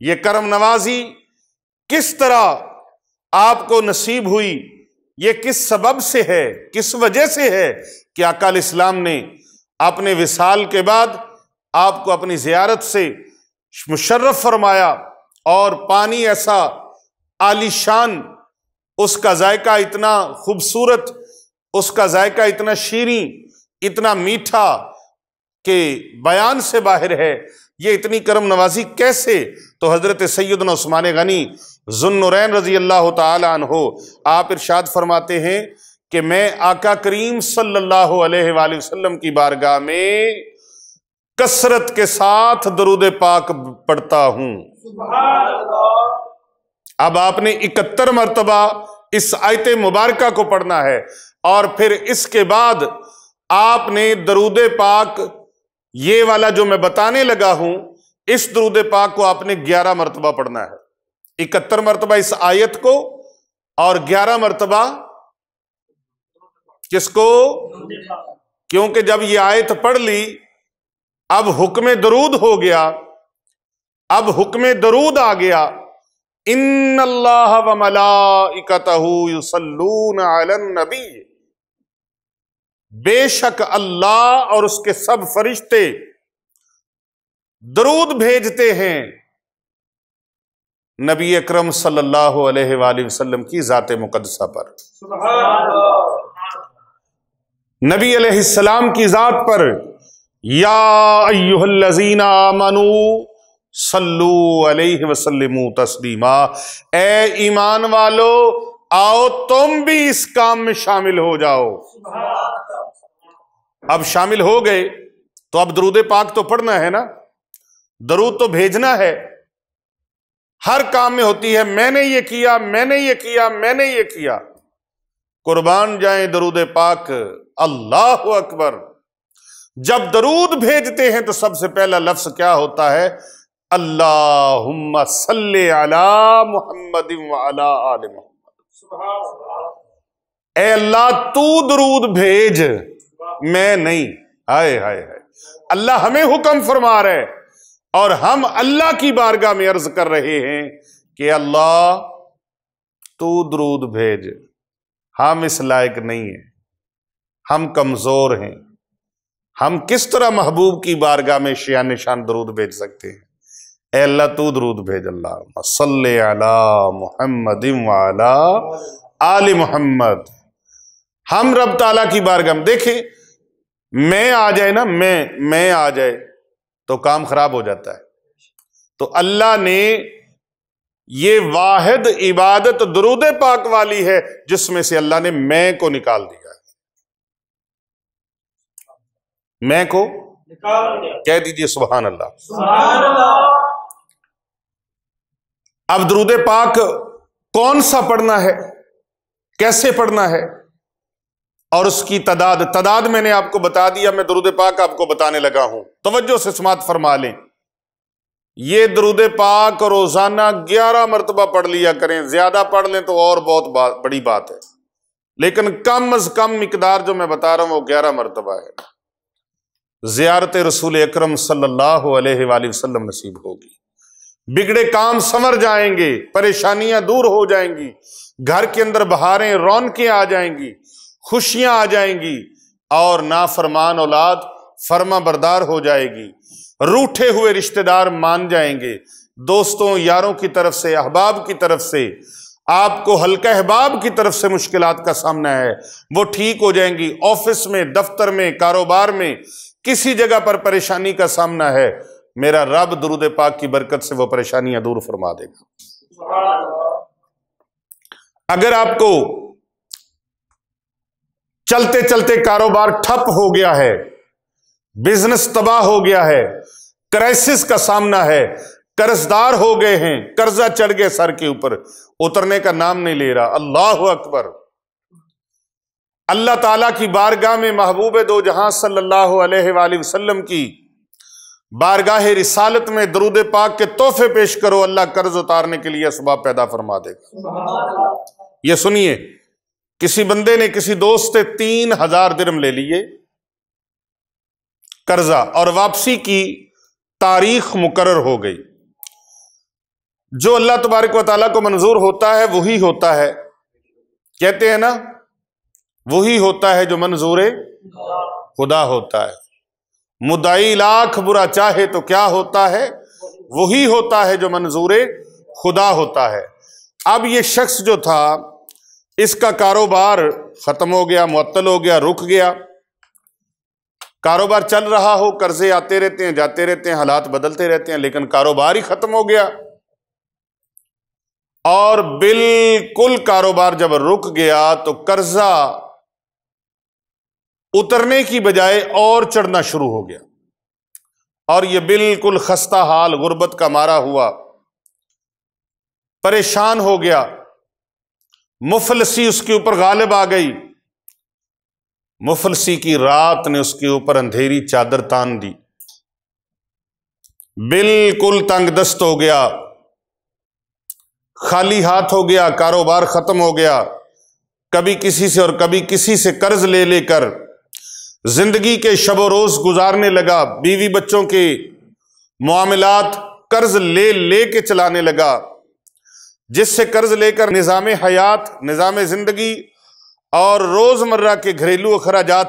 یہ کرم نوازی کس طرح آپ کو نصیب ہوئی؟ یہ کس سبب سے ہے، کس وجہ سے ہے کہ آقا علیہ السلام نے اپنے وصال کے بعد آپ کو اپنی زیارت سے مشرف فرمایا، اور پانی ایسا عالی شان، اس کا ذائقہ اتنا خوبصورت، اس کا ذائقہ اتنا شیریں، اتنا میٹھا کہ بیان سے باہر ہے۔ یہ اتنی کرم نوازی کیسے؟ تو حضرت سیدنا عثمان غنی ذو النورین رضی اللہ تعالی عنہ آپ ارشاد فرماتے ہیں کہ میں آقا کریم صلی اللہ علیہ وآلہ وسلم کی بارگاہ میں کثرت کے ساتھ درود پاک پڑھتا ہوں۔ اب آپ نے 71 مرتبہ اس آیت مبارکہ کو پڑھنا ہے، اور پھر اس کے بعد آپ نے درود پاک، یہ والا جو میں بتانے لگا ہوں، اس درود پاک کو آپ نے 11 مرتبہ پڑھنا ہے۔ 71 مرتبہ اس آیت کو، اور 11 مرتبہ کس کو؟ کیونکہ جب یہ آیت پڑھ لی اب حکم درود ہو گیا، اب حکم درود آ گیا۔ ان اللہ وملائکتہ یصلون علی النبی، بے شک اللہ اور اس کے سب فرشتے درود بھیجتے ہیں نبی اکرم صلی اللہ علیہ وآلہ وسلم کی ذات مقدسہ پر، نبی علیہ السلام کی ذات پر۔ یا ایھا الذین آمنوا صلو علیہ وسلموا تسلیما، اے ایمان والو آؤ تم بھی اس کام میں شامل ہو جاؤ۔ اب شامل ہو گئے تو اب درود پاک تو پڑھنا ہے نا۔ درود تو بھیجنا ہے، ہر کام میں ہوتی ہے میں نے یہ کیا، میں نے یہ کیا، میں نے یہ کیا۔ قربان جائیں درود پاک، اللہ اکبر۔ جب درود بھیجتے ہیں تو سب سے پہلا لفظ کیا ہوتا ہے؟ اللہم صلی علی محمد وعلی آل محمد۔ اے اللہ تو درود بھیج، میں نہیں۔ ہائے ہائے ہائے، اللہ ہمیں حکم فرما رہے اور ہم اللہ کی بارگاہ میں عرض کر رہے ہیں کہ اللہ تو درود بھیج، ہم اس لائق نہیں ہیں، ہم کمزور ہیں، ہم کس طرح محبوب کی بارگاہ میں شان شان درود بھیج سکتے ہیں؟ اے اللہ تو درود بھیج۔ اللہ صلی علی محمد وعلی آل محمد۔ ہم رب تعالیٰ کی بارگاہ میں دیکھیں، میں آ جائے نا، میں آ جائے تو کام خراب ہو جاتا ہے۔ تو اللہ نے یہ واحد عبادت درود پاک والی ہے جس میں سے اللہ نے میں کو نکال دیا ہے۔ میں کو کہہ دیجئے سبحان اللہ۔ سبحان اللہ۔ اب درود پاک کون سا پڑھنا ہے، کیسے پڑھنا ہے، اور اس کی تعداد میں نے آپ کو بتا دیا، میں درود پاک آپ کو بتانے لگا ہوں، توجہ سے سماعت فرما لیں۔ یہ درود پاک روزانہ 11 مرتبہ پڑھ لیا کریں، زیادہ پڑھ لیں تو اور بہت بڑی بات ہے، لیکن کم از کم مقدار جو میں بتا رہا ہوں وہ 11 مرتبہ ہے۔ زیارت رسول اکرم صلی اللہ علیہ وآلہ وسلم نصیب ہوگی، بگڑے کام سنور جائیں گے، پریشانیاں دور ہو جائیں گی، گھر کے اندر بہاریں رونقیں آ جائیں گی، خوشیاں آ جائیں گی، اور نافرمان اولاد فرما بردار ہو جائے گی، روٹھے ہوئے رشتہ دار مان جائیں گے، دوستوں یاروں کی طرف سے، احباب کی طرف سے، آپ کو حلقہ احباب کی طرف سے مشکلات کا سامنا ہے، وہ ٹھیک ہو جائیں گی۔ آفس میں، دفتر میں، کاروبار میں کسی جگہ پر پریشانی کا سامنا ہے، میرا رب درود پاک کی برکت سے وہ پریشانیاں دور فرما دے گا۔ اگر آپ کو چلتے چلتے کاروبار ٹھپ ہو گیا ہے، بزنس تباہ ہو گیا ہے، کرائسس کا سامنا ہے، قرضدار ہو گئے ہیں، قرضہ چڑھ گئے سر کے اوپر، اترنے کا نام نہیں لے رہا، اللہ اکبر، اللہ تعالیٰ کی بارگاہ میں محبوب دو جہاں صلی اللہ علیہ وآلہ وسلم کی بارگاہ رسالت میں درود پاک کے تحفے پیش کرو، اللہ قرض اتارنے کے لیے اسباب پیدا فرما دے گا۔ یہ سنیے، کسی بندے نے کسی دوست سے 3000 درہم لے لیے قرضہ، اور واپسی کی تاریخ مقرر ہو گئی۔ جو اللہ تبارک و تعالیٰ کو منظور ہوتا ہے وہی ہوتا ہے، کہتے ہیں نا، وہی ہوتا ہے جو منظور خدا ہوتا ہے۔ مدعی لاکھ برا چاہے تو کیا ہوتا ہے؟ وہی ہوتا ہے جو منظور خدا ہوتا ہے۔ اب یہ شخص جو تھا، اس کا کاروبار ختم ہو گیا، معطل ہو گیا، رک گیا۔ کاروبار چل رہا ہو، قرضے آتے رہتے ہیں، جاتے رہتے ہیں، حالات بدلتے رہتے ہیں، لیکن کاروبار ہی ختم ہو گیا، اور بالکل کاروبار جب رک گیا تو قرضہ اترنے کی بجائے اور چڑھنا شروع ہو گیا، اور یہ بالکل خستہ حال، غربت کا مارا ہوا، پریشان ہو گیا، مفلسی اس کے اوپر غالب آ گئی۔ مفلسی کی رات نے اس کے اوپر اندھیری چادر تان دی، بالکل تنگ دست ہو گیا، خالی ہاتھ ہو گیا، کاروبار ختم ہو گیا، کبھی کسی سے اور کبھی کسی سے قرض لے لے کر زندگی کے شب و روز گزارنے لگا، بیوی بچوں کے معاملات قرض لے لے کے چلانے لگا، جس سے قرض لے کر نظام حیات، نظام زندگی اور روزمرہ کے گھریلو اخراجات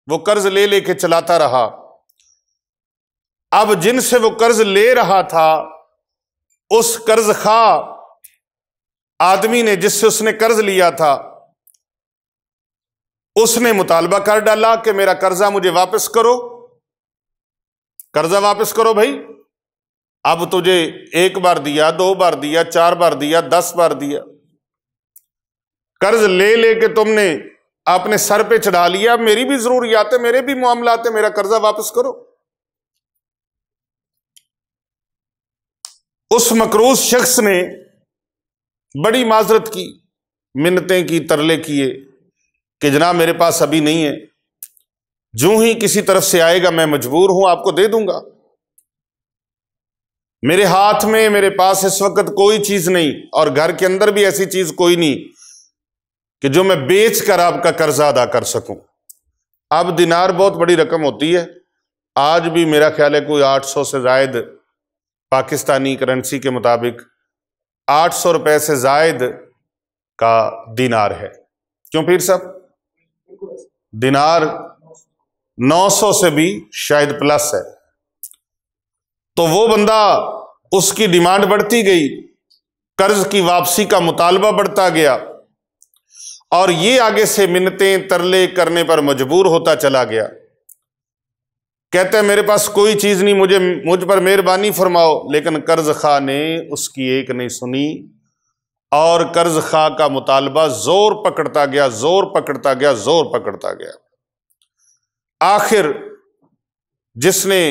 وہ قرض لے لے کے چلاتا رہا۔ اب جن سے وہ قرض لے رہا تھا، اس قرض خواہ آدمی نے جس سے اس نے قرض لیا تھا، اس نے مطالبہ کر ڈالا کہ میرا قرضہ مجھے واپس کرو، قرضہ واپس کرو بھائی، اب تجھے 1 بار دیا، 2 بار دیا، 4 بار دیا، 10 بار دیا، قرض لے لے کے تم نے اپنے سر پہ چڑھا لیا، میری بھی ضروریات ہے، میرے بھی معاملات ہیں، میرا قرضہ واپس کرو۔ اس مقروض شخص نے بڑی معذرت کی، منتیں کی، ترلے کیے کہ جناب میرے پاس ابھی نہیں ہے، جو ہی کسی طرف سے آئے گا میں مجبور ہوں آپ کو دے دوں گا، میرے ہاتھ میں میرے پاس اس وقت کوئی چیز نہیں، اور گھر کے اندر بھی ایسی چیز کوئی نہیں کہ جو میں بیچ کر آپ کا قرضہ ادا کر سکوں۔ اب دینار بہت بڑی رقم ہوتی ہے، آج بھی میرا خیال ہے کوئی 800 سے زائد پاکستانی کرنسی کے مطابق 800 روپے سے زائد کا دینار ہے۔ کیوں پیر صاحب؟ دینار 900 سے بھی شاید پلس ہے۔ تو وہ بندہ، اس کی ڈیمانڈ بڑھتی گئی، قرض کی واپسی کا مطالبہ بڑھتا گیا، اور یہ آگے سے منتیں ترلے کرنے پر مجبور ہوتا چلا گیا۔ کہتے ہیں میرے پاس کوئی چیز نہیں، مجھ پر مہربانی فرماؤ، لیکن قرض خواہ نے اس کی ایک نہیں سنی، اور قرض خواہ کا مطالبہ زور پکڑتا گیا، زور پکڑتا گیا، زور پکڑتا گیا۔ آخر جس نے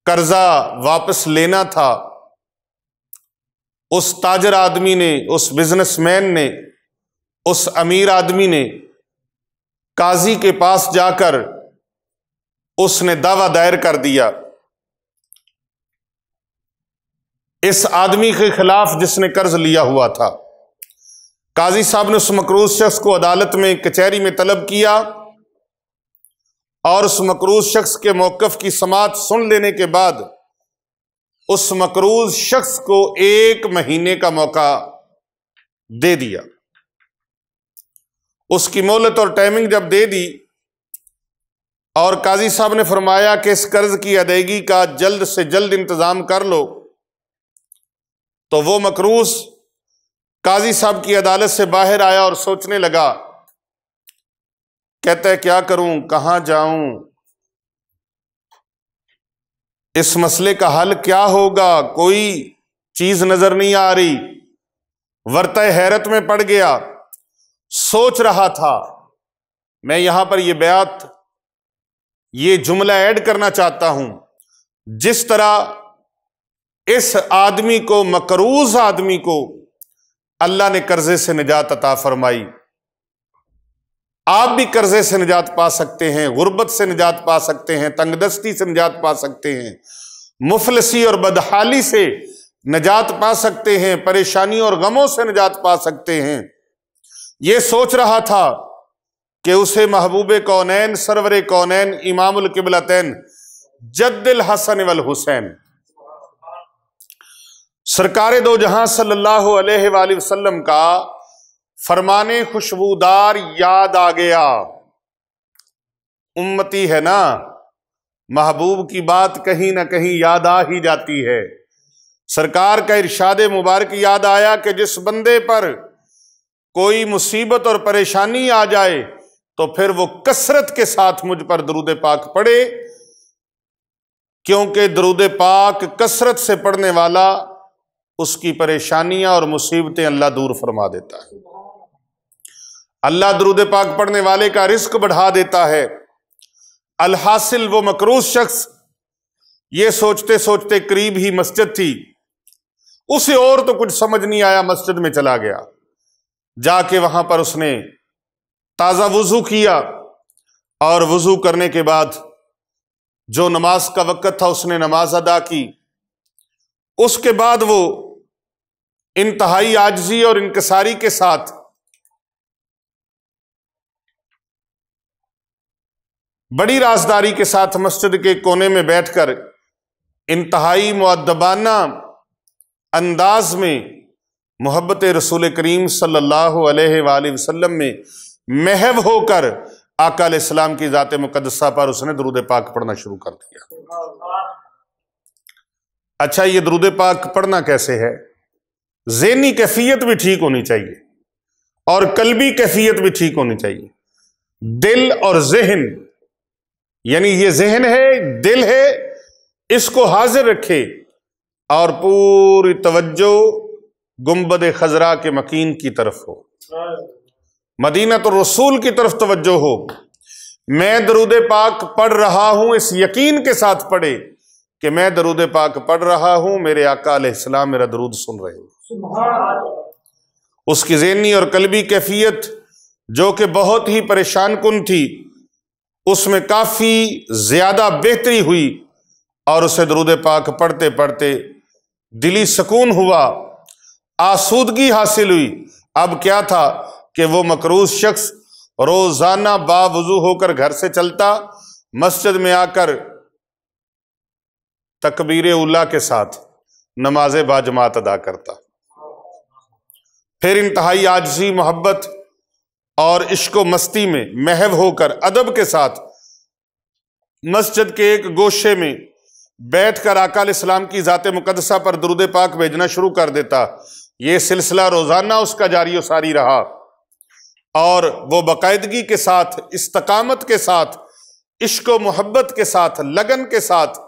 قرضہ واپس لینا تھا، اس تاجر آدمی نے، اس بزنس مین نے، اس امیر آدمی نے قاضی کے پاس جا کر اس نے دعویٰ دائر کر دیا اس آدمی کے خلاف جس نے قرض لیا ہوا تھا۔ قاضی صاحب نے اس مقروض شخص کو عدالت میں، کچہری میں طلب کیا، اور اس مقروض شخص کے موقف کی سماعت سن لینے کے بعد اس مقروض شخص کو 1 مہینے کا موقع دے دیا۔ اس کی مہلت اور ٹائمنگ جب دے دی، اور قاضی صاحب نے فرمایا کہ اس قرض کی ادائیگی کا جلد سے جلد انتظام کر لو، تو وہ مقروض قاضی صاحب کی عدالت سے باہر آیا اور سوچنے لگا، کہتا ہے کیا کروں، کہاں جاؤں، اس مسئلے کا حل کیا ہوگا، کوئی چیز نظر نہیں آ رہی، ورطہ حیرت میں پڑ گیا۔ سوچ رہا تھا، میں یہاں پر یہ بیعت، یہ جملہ ایڈ کرنا چاہتا ہوں، جس طرح اس آدمی کو، مقروض آدمی کو اللہ نے قرضے سے نجات عطا فرمائی، آپ بھی قرضے سے نجات پا سکتے ہیں، غربت سے نجات پا سکتے ہیں، تنگ دستی سے نجات پا سکتے ہیں، مفلسی اور بدحالی سے نجات پا سکتے ہیں، پریشانیوں اور غموں سے نجات پا سکتے ہیں۔ یہ سوچ رہا تھا کہ اسے محبوب کونین، سرور کونین، امام القبلتین، جد الحسن والحسین، سرکار دو جہاں صلی اللہ علیہ وآلہ وسلم کا فرمان خوشبودار یاد آ گیا۔ امتی ہے نا، محبوب کی بات کہیں نہ کہیں یاد آ ہی جاتی ہے۔ سرکار کا ارشاد مبارک یاد آیا کہ جس بندے پر کوئی مصیبت اور پریشانی آ جائے تو پھر وہ کثرت کے ساتھ مجھ پر درود پاک پڑھے، کیونکہ درود پاک کثرت سے پڑھنے والا، اس کی پریشانیاں اور مصیبتیں اللہ دور فرما دیتا ہے۔ اللہ درود پاک پڑھنے والے کا رزق بڑھا دیتا ہے۔ الحاصل وہ مقروض شخص یہ سوچتے سوچتے، قریب ہی مسجد تھی، اسے اور تو کچھ سمجھ نہیں آیا، مسجد میں چلا گیا۔ جا کے وہاں پر اس نے تازہ وضو کیا، اور وضو کرنے کے بعد جو نماز کا وقت تھا اس نے نماز ادا کی۔ اس کے بعد وہ انتہائی عاجزی اور انکساری کے ساتھ بڑی رازداری کے ساتھ مسجد کے کونے میں بیٹھ کر انتہائی مؤدبانہ انداز میں محبت رسول کریم صلی اللہ علیہ وآلہ وسلم میں محو ہو کر آقا علیہ السلام کی ذات مقدسہ پر اس نے درود پاک پڑھنا شروع کر دیا۔ اچھا، یہ درود پاک پڑھنا کیسے ہے؟ ذہنی کیفیت بھی ٹھیک ہونی چاہیے، اور قلبی کیفیت بھی ٹھیک ہونی چاہیے۔ دل اور ذہن، یعنی یہ ذہن ہے، دل ہے، اس کو حاضر رکھے، اور پوری توجہ گنبد خضرا کے مکین کی طرف ہو، مدینہ الرسول کی طرف توجہ ہو۔ میں درود پاک پڑھ رہا ہوں، اس یقین کے ساتھ پڑھے کہ میں درود پاک پڑھ رہا ہوں، میرے آقا علیہ السلام میرا درود سن رہے ہیں۔ اس کی ذہنی اور قلبی کیفیت جو کہ بہت ہی پریشان کن تھی، اس میں کافی زیادہ بہتری ہوئی، اور اسے درود پاک پڑھتے پڑھتے دلی سکون ہوا، آسودگی حاصل ہوئی۔ اب کیا تھا کہ وہ مکروز شخص روزانہ باوضو ہو کر گھر سے چلتا، مسجد میں آ کر تکبیر اولیٰ کے ساتھ نماز باجماعت ادا کرتا، پھر انتہائی عاجزی، محبت اور عشق و مستی میں محو ہو کر ادب کے ساتھ مسجد کے ایک گوشے میں بیٹھ کر آقا علیہ السلام کی ذات مقدسہ پر درود پاک بھیجنا شروع کر دیتا۔ یہ سلسلہ روزانہ اس کا جاری و ساری رہا، اور وہ باقاعدگی کے ساتھ، استقامت کے ساتھ، عشق و محبت کے ساتھ، لگن کے ساتھ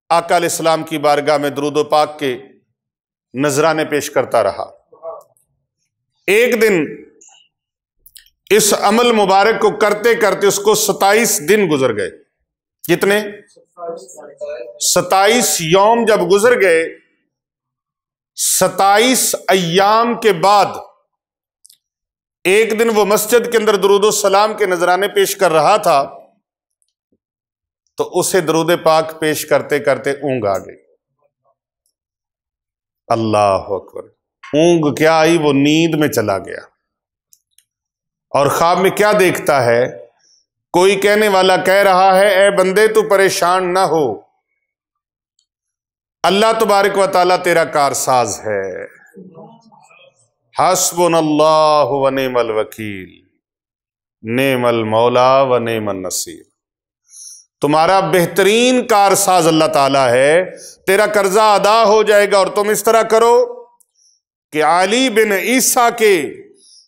آقا علیہ السلام کی بارگاہ میں درود و پاک کے نذرانے پیش کرتا رہا۔ ایک دن اس عمل مبارک کو کرتے کرتے اس کو 27 دن گزر گئے۔ کتنے؟ 27 یوم جب گزر گئے، 27 ایام کے بعد ایک دن وہ مسجد کے اندر درود و سلام کے نذرانے پیش کر رہا تھا، تو اسے درود پاک پیش کرتے کرتے اونگ آ گئی۔ اللہ اکبر! اونگ کیا آئی، وہ نیند میں چلا گیا، اور خواب میں کیا دیکھتا ہے؟ کوئی کہنے والا کہہ رہا ہے، اے بندے تو پریشان نہ ہو، اللہ تبارک و تعالیٰ تیرا کارساز ہے، حسبنا اللہ و نعم الوکیل، نعم المولا و نعم النصیر۔ تمہارا بہترین کارساز اللہ تعالیٰ ہے، تیرا قرضہ ادا ہو جائے گا۔ اور تم اس طرح کرو کہ علی بن عیسیٰ کے،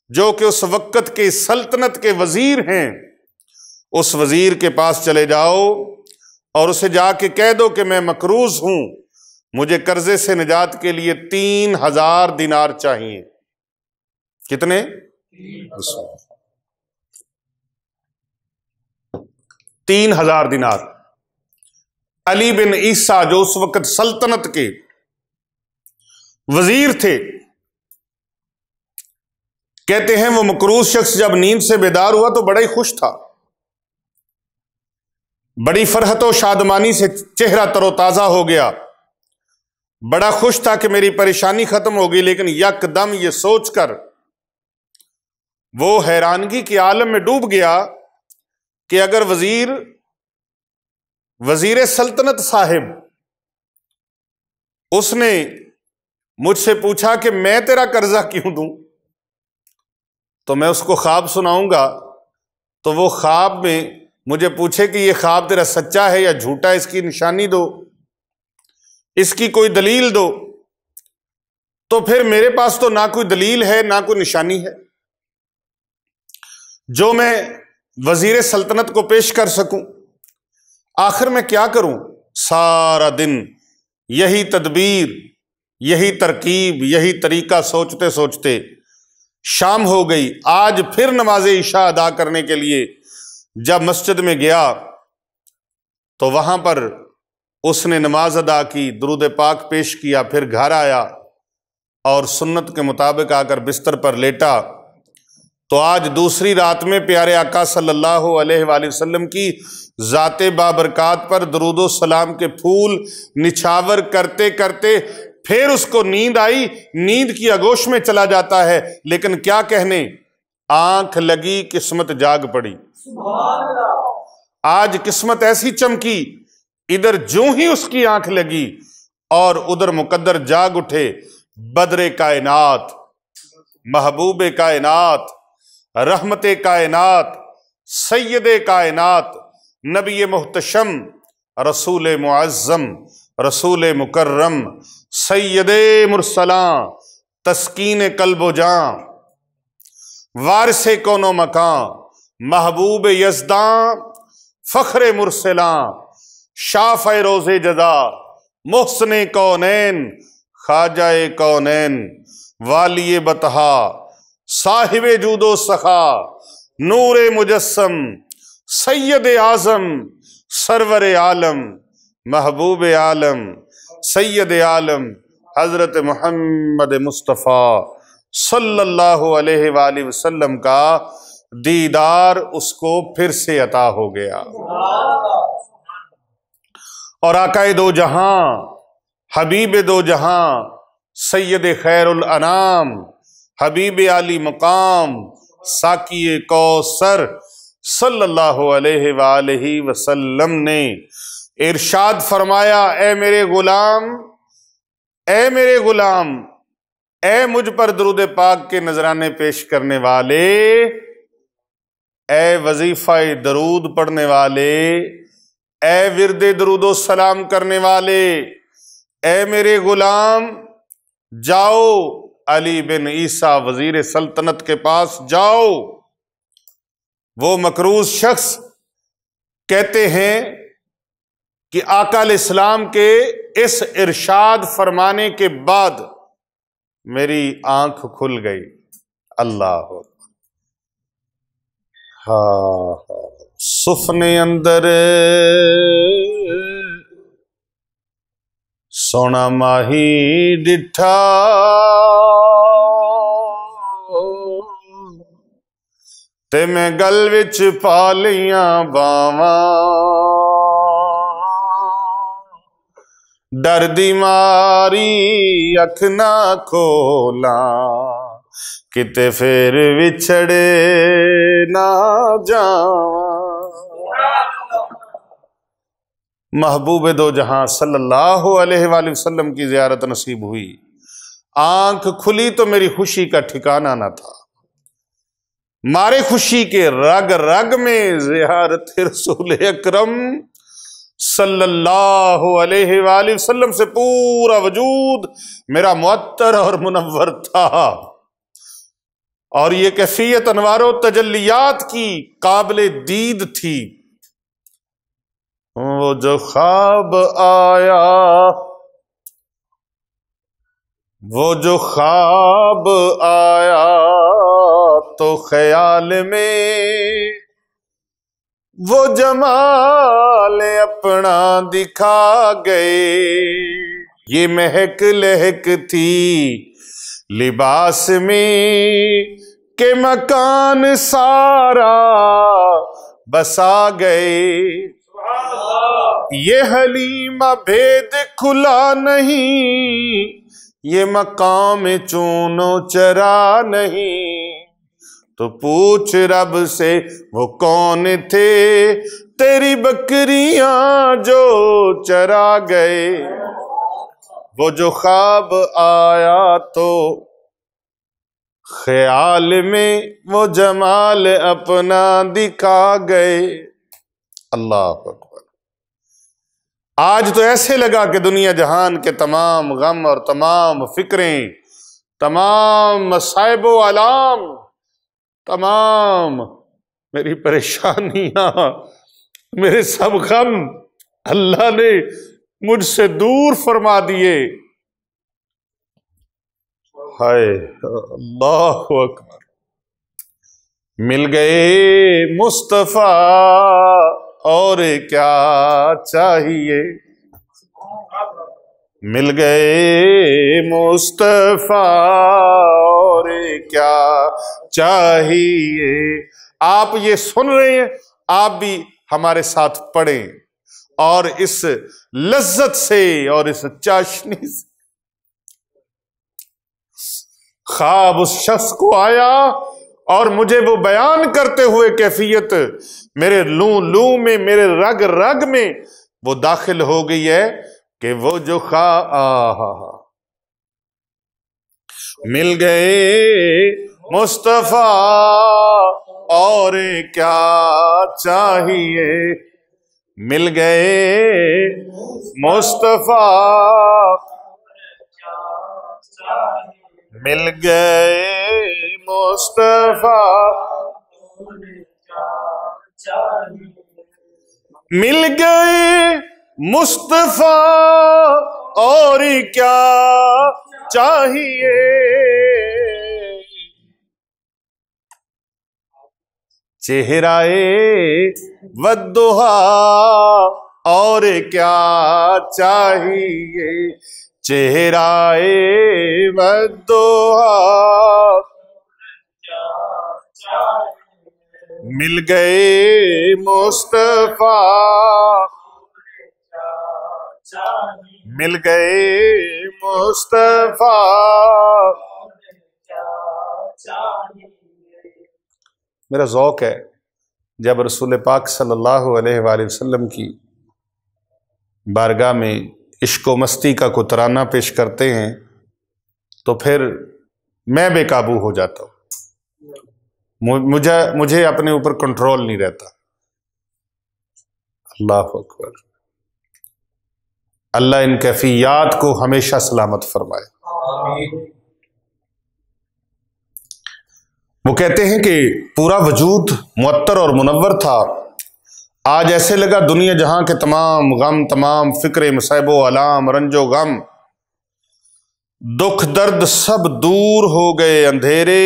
جو کہ اس وقت کے سلطنت کے وزیر ہیں، اس وزیر کے پاس چلے جاؤ اور اسے جا کے کہہ دو کہ میں مقروض ہوں، مجھے قرضے سے نجات کے لیے 3000 دینار چاہیے۔ کتنے؟ 3000 دینار۔ علی بن عیسیٰ جو اس وقت سلطنت کے وزیر تھے، کہتے ہیں وہ مقروض شخص جب نیند سے بیدار ہوا تو بڑا ہی خوش تھا، بڑی فرحت و شادمانی سے چہرہ تر و تازہ ہو گیا، بڑا خوش تھا کہ میری پریشانی ختم ہو گئی۔ لیکن یکدم یہ سوچ کر وہ حیرانگی کے عالم میں ڈوب گیا کہ اگر وزیر سلطنت صاحب اس نے مجھ سے پوچھا کہ میں تیرا قرضہ کیوں دوں، تو میں اس کو خواب سناؤں گا، تو وہ خواب میں مجھے پوچھے کہ یہ خواب تیرا سچا ہے یا جھوٹا ہے، اس کی نشانی دو، اس کی کوئی دلیل دو۔ تو پھر میرے پاس تو نہ کوئی دلیل ہے نہ کوئی نشانی ہے جو میں وزیر سلطنت کو پیش کر سکوں۔ آخر میں کیا کروں؟ سارا دن یہی تدبیر، یہی ترکیب، یہی طریقہ سوچتے سوچتے شام ہو گئی۔ آج پھر نماز عشاء ادا کرنے کے لیے جب مسجد میں گیا تو وہاں پر اس نے نماز ادا کی، درود پاک پیش کیا، پھر گھر آیا اور سنت کے مطابق آ کر بستر پر لیٹا۔ تو آج دوسری رات میں پیارے آقا صلی اللہ علیہ وآلہ وسلم کی ذات بابرکات پر درود و سلام کے پھول نچھاور کرتے کرتے پھر اس کو نیند آئی، نیند کی آغوش میں چلا جاتا ہے۔ لیکن کیا کہنے، آنکھ لگی قسمت جاگ پڑی۔ آج قسمت ایسی چمکی، ادھر جو ہی اس کی آنکھ لگی اور ادھر مقدر جاگ اٹھے۔ بدر کائنات، محبوب کائنات، رحمت کائنات، سید کائنات، نبی محتشم، رسول معظم، رسول مکرم، سید مرسلاں، تسکین قلب و جاں، وارث کون و مکان، محبوب یزداں، فخر مرسلاں، شافع روز جزا، محسن کونین، خواجہ کونین، والی بطحا، صاحب جود و سخا، نور مجسم، سید اعظم، سرور عالم، محبوب عالم سید عالم حضرت محمد مصطفیٰ صلی اللہ علیہ وآلہ وسلم کا دیدار اس کو پھر سے عطا ہو گیا، اور آقا دو جہاں حبیب دو جہاں سید خیر الانام حبیب علی مقام ساقی کوثر صلی اللہ علیہ وآلہ وسلم نے ارشاد فرمایا، اے میرے غلام، اے میرے غلام، اے مجھ پر درود پاک کے نذرانے پیش کرنے والے، اے وظیفہ درود پڑھنے والے، اے ورد درود و سلام کرنے والے، اے میرے غلام، جاؤ علی بن عیسیٰ وزیر سلطنت کے پاس جاؤ۔ وہ مکروز شخص کہتے ہیں کہ آقا علیہ السلام کے اس ارشاد فرمانے کے بعد میری آنکھ کھل گئی۔ اللہ سفنے اندر سونا ماہی ڈٹھا، تے میں گل وچ پا لیاں باواں، ڈر دی ماری اکھ نہ کھولاں، کتے پھر وچھڑے نہ جاواں۔ محبوب دو جہاں صلی اللہ علیہ وآلہ وسلم کی زیارت نصیب ہوئی، آنکھ کھلی تو میری خوشی کا ٹھکانہ نہ تھا، مارے خوشی کے رگ رگ میں زیارت رسول اکرم صلی اللہ علیہ وآلہ وسلم سے پورا وجود میرا معطر اور منور تھا، اور یہ کیفیت انوار و تجلیات کی قابل دید تھی۔ وہ جو خواب آیا، وہ جو خواب آیا تو خیال میں وہ جمال اپنا دکھا گئے، یہ مہک لہک تھی لباس میں کہ مکان سارا بسا گئے، یہ حلیمہ بھید کھلا نہیں، یہ مقام چونو چرا نہیں، تو پوچھ رب سے وہ کون تھے تیری بکریاں جو چرا گئے۔ وہ جو خواب آیا تو خیال میں وہ جمال اپنا دکھا گئے۔ اللہ اکبر۔ آج تو ایسے لگا کہ دنیا جہان کے تمام غم اور تمام فکریں، تمام مصائب و آلام، تمام میری پریشانیاں، میرے سب غم اللہ نے مجھ سے دور فرما دیے۔ ہائے اللہ اکبر۔ مل گئے مصطفیٰ اور کیا چاہیے، مل گئے مصطفیٰ اور کیا چاہیے۔ آپ یہ سن رہے ہیں، آپ بھی ہمارے ساتھ پڑھیں، اور اس لذت سے اور اس چاشنی سے۔ خواب اس شخص کو آیا اور مجھے وہ بیان کرتے ہوئے کیفیت میرے لوں میں، میرے رگ رگ میں وہ داخل ہو گئی ہے کہ وہ جو مل گئے مصطفیٰ اور کیا چاہیے، مل گئے مصطفیٰ، مل گئے مصطفیٰ، مل گئے مصطفیٰ اور کیا چاہیے، چہرہ والضحیٰ اور کیا چاہیے، چہرہ والدعا مل گئے مصطفیٰ، مل گئے مصطفیٰ۔ میرا ذوق ہے جب رسول پاک صلی اللہ علیہ وآلہ وسلم کی بارگاہ میں عشق و مستی کا کوئی ترانہ پیش کرتے ہیں تو پھر میں بے قابو ہو جاتا ہوں، مجھے اپنے اوپر کنٹرول نہیں رہتا۔ اللہ اکبر، اللہ ان کیفیات کو ہمیشہ سلامت فرمائے۔ وہ کہتے ہیں کہ پورا وجود معطر اور منور تھا، آج ایسے لگا دنیا جہاں کے تمام غم، تمام فکر، مصائب و آلام، رنج و غم، دکھ درد سب دور ہو گئے، اندھیرے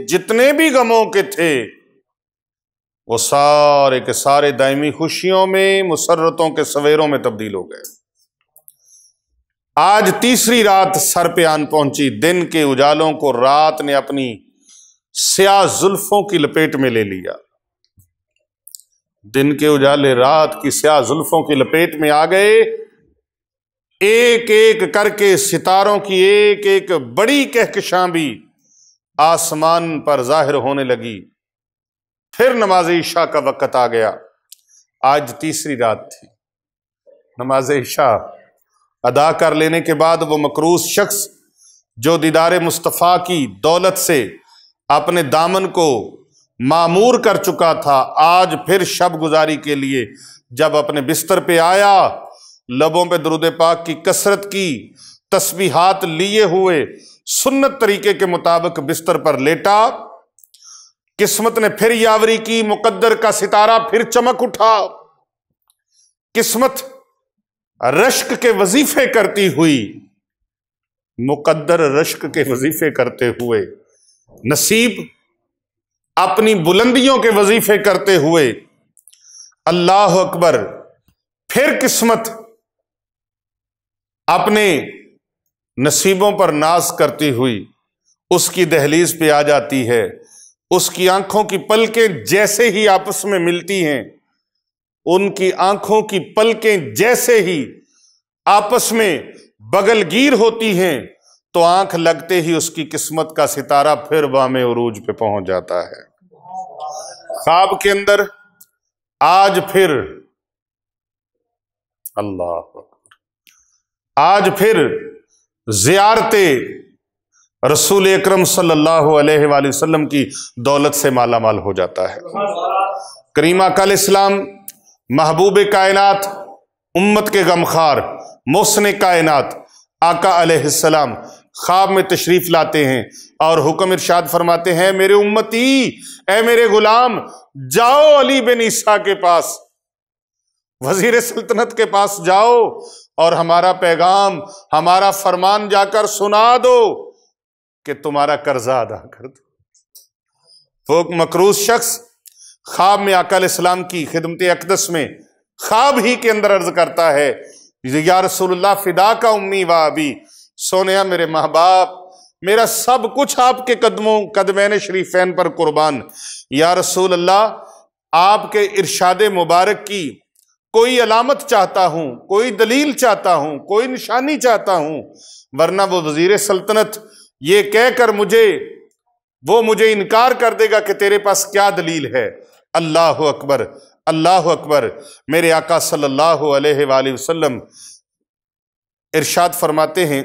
جتنے بھی غموں کے تھے وہ سارے کے سارے دائمی خوشیوں میں، مسرتوں کے سویروں میں تبدیل ہو گئے۔ آج تیسری رات سر پہ آن پہنچی، دن کے اجالوں کو رات نے اپنی سیاہ زلفوں کی لپیٹ میں لے لیا، دن کے اجالے رات کی سیاہ زلفوں کی لپیٹ میں آ گئے، ایک ایک کر کے ستاروں کی ایک ایک بڑی کہکشاں بھی آسمان پر ظاہر ہونے لگی۔ پھر نماز عشاء کا وقت آ گیا، آج تیسری رات تھی۔ نماز عشاء ادا کر لینے کے بعد وہ مکروس شخص جو دیدار مصطفیٰ کی دولت سے اپنے دامن کو معمور کر چکا تھا، آج پھر شب گزاری کے لیے جب اپنے بستر پہ آیا، لبوں پہ درود پاک کی کثرت کی، تسبیحات لیے ہوئے سنت طریقے کے مطابق بستر پر لیٹا، قسمت نے پھر یاوری کی، مقدر کا ستارہ پھر چمک اٹھا، قسمت رشک کے وظیفے کرتی ہوئی، مقدر رشک کے وظیفے کرتے ہوئے، نصیب اپنی بلندیوں کے وظیفے کرتے ہوئے، اللہ اکبر، پھر قسمت اپنے نصیبوں پر ناز کرتی ہوئی اس کی دہلیز پہ آ جاتی ہے۔ اس کی آنکھوں کی پلکیں جیسے ہی آپس میں ملتی ہیں، ان کی آنکھوں کی پلکیں جیسے ہی آپس میں بغل گیر ہوتی ہیں تو آنکھ لگتے ہی اس کی قسمت کا ستارہ پھر بام عروج پہ پہنچ جاتا ہے۔ خواب کے اندر آج پھر اللہ اکبر، آج پھر زیارت رسول اکرم صلی اللہ علیہ وآلہ وسلم کی دولت سے مالا مال ہو جاتا ہے۔ کریم آقا علیہ السلام محبوب کائنات، امت کے غمخوار، محسن کائنات آقا علیہ السلام خواب میں تشریف لاتے ہیں اور حکم ارشاد فرماتے ہیں، میرے امتی، اے میرے غلام، جاؤ علی بن عیسیٰ کے پاس، وزیر سلطنت کے پاس جاؤ اور ہمارا پیغام، ہمارا فرمان جا کر سنا دو کہ تمہارا قرضہ ادا کر دو۔ وہ مکروس شخص خواب میں آقا علیہ السلام کی خدمت اقدس میں خواب ہی کے اندر عرض کرتا ہے، یا رسول اللہ فدا کا امی و ابی، سونیا میرے ماں باپ، میرا سب کچھ آپ کے قدمین شریفین پر قربان۔ یا رسول اللہ، آپ کے ارشاد مبارک کی کوئی علامت چاہتا ہوں، کوئی دلیل چاہتا ہوں، کوئی نشانی چاہتا ہوں، ورنہ وہ وزیر سلطنت یہ کہہ کر مجھے انکار کر دے گا کہ تیرے پاس کیا دلیل ہے۔ اللہ اکبر، اللہ اکبر۔ میرے آقا صلی اللہ علیہ وآلہ وسلم ارشاد فرماتے ہیں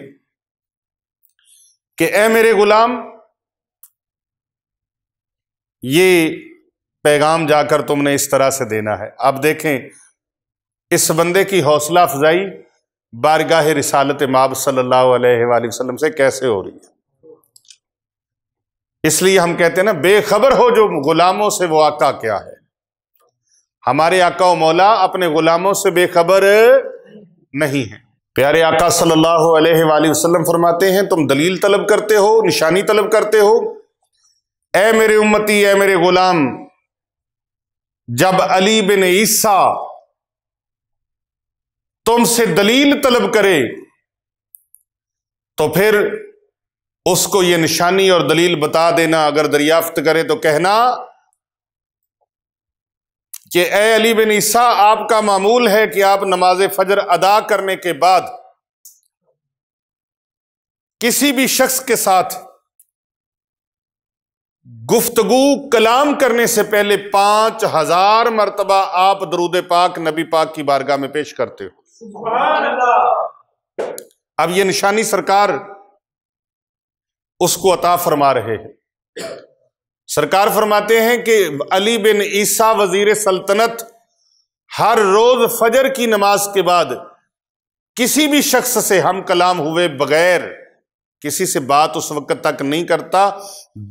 کہ اے میرے غلام، یہ پیغام جا کر تم نے اس طرح سے دینا ہے۔ اب دیکھیں اس بندے کی حوصلہ افزائی بارگاہ رسالت مآب صلی اللہ علیہ وآلہ وسلم سے کیسے ہو رہی ہے۔ اس لیے ہم کہتے ہیں نا، بے خبر ہو جو غلاموں سے وہ آقا کیا ہے۔ ہمارے آقا و مولا اپنے غلاموں سے بے خبر نہیں ہیں۔ پیارے آقا صلی اللہ علیہ وآلہ وسلم فرماتے ہیں، تم دلیل طلب کرتے ہو، نشانی طلب کرتے ہو، اے میرے امتی، اے میرے غلام، جب علی بن عیسیٰ تم سے دلیل طلب کرے تو پھر اس کو یہ نشانی اور دلیل بتا دینا، اگر دریافت کرے تو کہنا کہ اے علی بن عیسیٰ، آپ کا معمول ہے کہ آپ نماز فجر ادا کرنے کے بعد کسی بھی شخص کے ساتھ گفتگو کلام کرنے سے پہلے 5000 مرتبہ آپ درود پاک نبی پاک کی بارگاہ میں پیش کرتے ہو۔ سبحان اللہ۔ اب یہ نشانی سرکار اس کو عطا فرما رہے ہیں۔ سرکار فرماتے ہیں کہ علی بن عیسیٰ وزیر سلطنت ہر روز فجر کی نماز کے بعد کسی بھی شخص سے ہم کلام ہوئے بغیر کسی سے بات اس وقت تک نہیں کرتا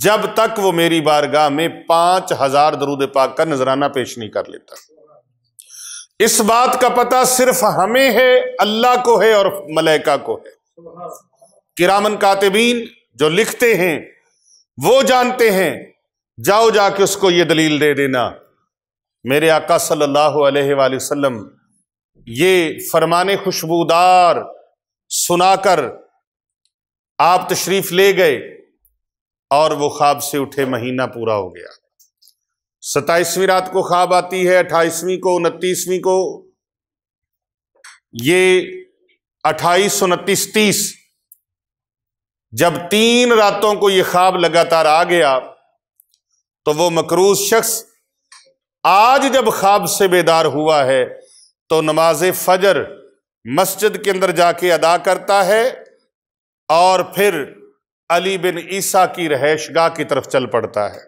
جب تک وہ میری بارگاہ میں 5000 درود پاک کا نذرانہ پیش نہیں کر لیتا۔ اس بات کا پتہ صرف ہمیں ہے، اللہ کو ہے اور ملائکہ کو ہے۔ کرامن کاتبین جو لکھتے ہیں وہ جانتے ہیں، جاؤ جا کے اس کو یہ دلیل دے دینا۔ میرے آقا صلی اللہ علیہ وآلہ وسلم یہ فرمان خوشبودار سنا کر آپ تشریف لے گئے اور وہ خواب سے اٹھے، مہینہ پورا ہو گیا۔ 27ویں رات کو خواب آتی ہے، 28ویں کو، 29ویں کو، یہ 28 29 30 جب 3 راتوں کو یہ خواب لگاتار آ گیا تو وہ مکروز شخص آج جب خواب سے بیدار ہوا ہے تو نماز فجر مسجد کے اندر جا کے ادا کرتا ہے اور پھر علی بن عیسیٰ کی رہائش گاہ کی طرف چل پڑتا ہے۔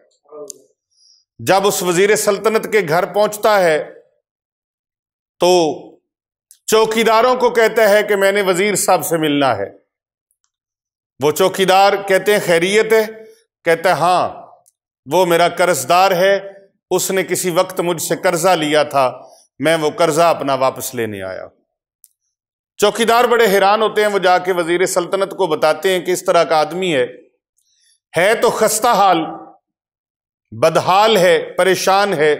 جب اس وزیر سلطنت کے گھر پہنچتا ہے تو چوکیداروں کو کہتا ہے کہ میں نے وزیر صاحب سے ملنا ہے۔ وہ چوکیدار کہتے ہیں خیریت ہے؟ کہتا ہے ہاں، وہ میرا قرض دار ہے، اس نے کسی وقت مجھ سے قرضہ لیا تھا، میں وہ قرضہ اپنا واپس لینے آیا۔ چوکیدار بڑے حیران ہوتے ہیں، وہ جا کے وزیر سلطنت کو بتاتے ہیں کہ اس طرح کا آدمی ہے تو خستہ حال، بدحال ہے، پریشان ہے،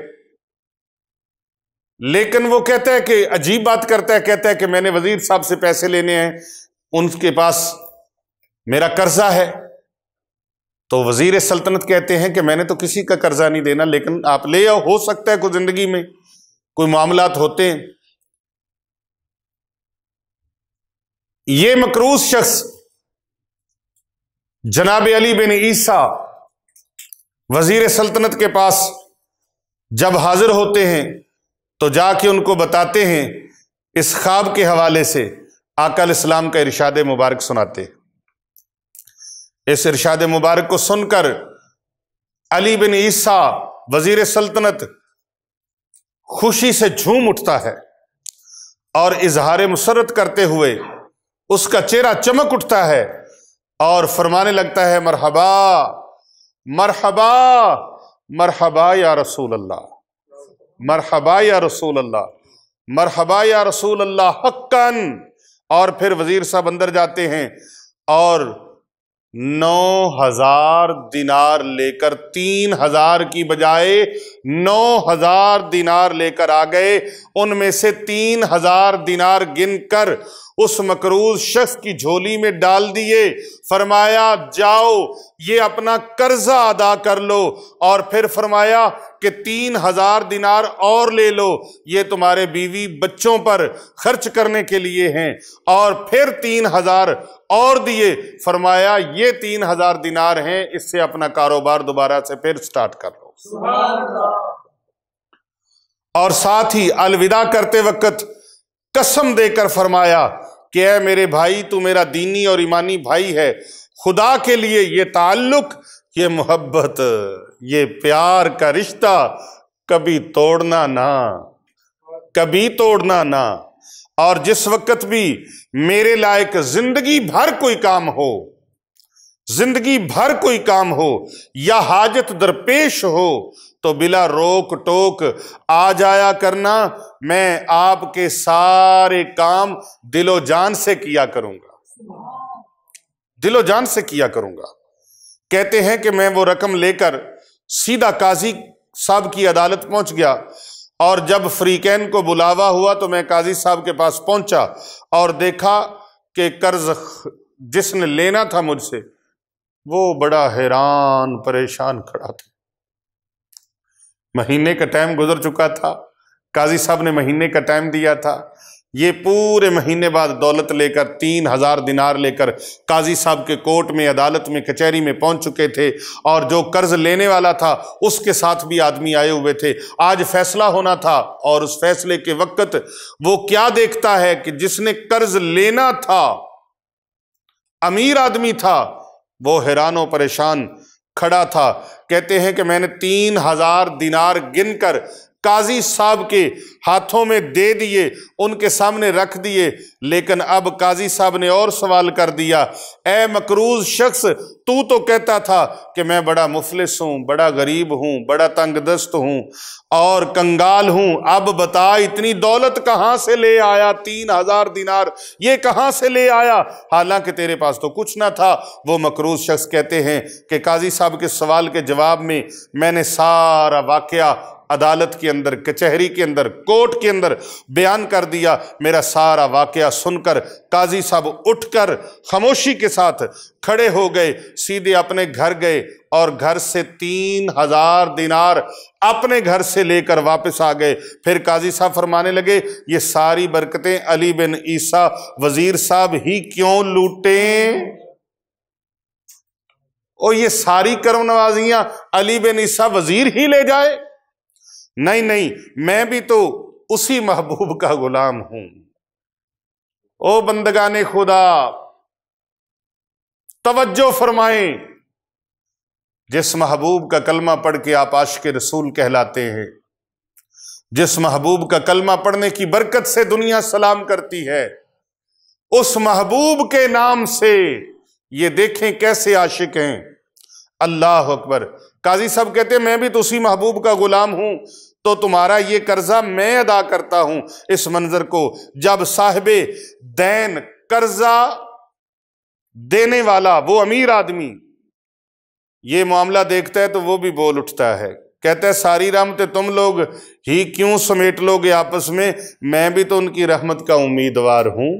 لیکن وہ کہتا ہے کہ عجیب بات کرتا ہے، کہتا ہے کہ میں نے وزیر صاحب سے پیسے لینے ہیں، ان کے پاس میرا قرضہ ہے۔ تو وزیر سلطنت کہتے ہیں کہ میں نے تو کسی کا قرضہ نہیں دینا، لیکن آپ لے آؤ، ہو سکتا ہے کوئی زندگی میں کوئی معاملات ہوتے ہیں۔ یہ مکروز شخص جناب علی بن عیسیٰ وزیر سلطنت کے پاس جب حاضر ہوتے ہیں تو جا کے ان کو بتاتے ہیں، اس خواب کے حوالے سے آقا علیہ السلام کا ارشاد مبارک سناتے۔ اس ارشاد مبارک کو سن کر علی بن عیسیٰ وزیر سلطنت خوشی سے جھوم اٹھتا ہے اور اظہار مسرت کرتے ہوئے اس کا چہرہ چمک اٹھتا ہے اور فرمانے لگتا ہے، مرحبا مرحبا مرحبا یا رسول اللہ، مرحبا یا رسول اللہ، مرحبا یا رسول اللہ حقاً۔ اور پھر وزیر صاحب اندر جاتے ہیں اور 9000 دینار لے کر، 3000 کی بجائے 9000 دینار لے کر آ گئے۔ ان میں سے 3000 دینار گن کر اس مکروز شخص کی جھولی میں ڈال دیے، فرمایا جاؤ یہ اپنا قرضہ ادا کر لو، اور پھر فرمایا کہ 3000 دینار اور لے لو، یہ تمہارے بیوی بچوں پر خرچ کرنے کے لیے ہیں، اور پھر 3000 اور دیے، فرمایا یہ 3000 دینار ہیں، اس سے اپنا کاروبار دوبارہ سے پھر سٹارٹ کر لو۔ سبحان اللہ۔ اور ساتھ ہی الوداع کرتے وقت قسم دے کر فرمایا کہ اے میرے بھائی، تو میرا دینی اور ایمانی بھائی ہے، خدا کے لیے یہ تعلق، یہ محبت، یہ پیار کا رشتہ کبھی توڑنا نہ، کبھی توڑنا نہ۔ اور جس وقت بھی میرے لائق زندگی بھر کوئی کام ہو، زندگی بھر کوئی کام ہو یا حاجت درپیش ہو تو بلا روک ٹوک آ جایا کرنا، میں آپ کے سارے کام دل و جان سے کیا کروں گا، دل و جان سے کیا کروں گا۔ کہتے ہیں کہ میں وہ رقم لے کر سیدھا قاضی صاحب کی عدالت پہنچ گیا اور جب فریقین کو بلاوا ہوا تو میں قاضی صاحب کے پاس پہنچا اور دیکھا کہ قرض جس نے لینا تھا مجھ سے وہ بڑا حیران پریشان کھڑا تھا۔ مہینے کا ٹائم گزر چکا تھا، قاضی صاحب نے مہینے کا ٹائم دیا تھا، یہ پورے مہینے بعد دولت لے کر 3000 دینار لے کر قاضی صاحب کے کورٹ میں، عدالت میں، کچہری میں پہنچ چکے تھے، اور جو قرض لینے والا تھا اس کے ساتھ بھی آدمی آئے ہوئے تھے۔ آج فیصلہ ہونا تھا، اور اس فیصلے کے وقت وہ کیا دیکھتا ہے کہ جس نے قرض لینا تھا، امیر آدمی تھا، وہ حیران و پریشان کھڑا تھا۔ کہتے ہیں کہ میں نے 3000 دینار گن کر قاضی صاحب کے ہاتھوں میں دے دیے، ان کے سامنے رکھ دیے، لیکن اب قاضی صاحب نے اور سوال کر دیا، اے مقروض شخص، تو کہتا تھا کہ میں بڑا مفلس ہوں، بڑا غریب ہوں، بڑا تنگ دست ہوں اور کنگال ہوں، اب بتا اتنی دولت کہاں سے لے آیا؟ 3000 دینار یہ کہاں سے لے آیا، حالانکہ تیرے پاس تو کچھ نہ تھا؟ وہ مقروض شخص کہتے ہیں کہ قاضی صاحب کے سوال کے جواب میں میں نے سارا واقعہ عدالت کے اندر، کچہری کے اندر، کورٹ کے اندر بیان کر دیا۔ میرا سارا واقعہ سن کر قاضی صاحب اٹھ کر خاموشی کے ساتھ کھڑے ہو گئے، سیدھے اپنے گھر گئے اور گھر سے 3000 دینار اپنے گھر سے لے کر واپس آ گئے۔ پھر قاضی صاحب فرمانے لگے، یہ ساری برکتیں علی بن عیسیٰ وزیر صاحب ہی کیوں لوٹیں؟ اور یہ ساری کرم نوازیاں علی بن عیسیٰ وزیر ہی لے جائے؟ نہیں، میں بھی تو اسی محبوب کا غلام ہوں۔ او بندگان خدا، توجہ فرمائیں، جس محبوب کا کلمہ پڑھ کے آپ عاشق رسول کہلاتے ہیں، جس محبوب کا کلمہ پڑھنے کی برکت سے دنیا سلام کرتی ہے، اس محبوب کے نام سے یہ دیکھیں کیسے عاشق ہیں۔ اللہ اکبر۔ قاضی صاحب کہتے ہیں میں بھی تو اسی محبوب کا غلام ہوں، تو تمہارا یہ قرضہ میں ادا کرتا ہوں۔ اس منظر کو جب صاحب دین، قرضہ دینے والا، وہ امیر آدمی یہ معاملہ دیکھتا ہے تو وہ بھی بول اٹھتا ہے، کہتا ہے ساری رحمتیں تم لوگ ہی کیوں سمیٹ لو گے آپس میں بھی تو ان کی رحمت کا امیدوار ہوں۔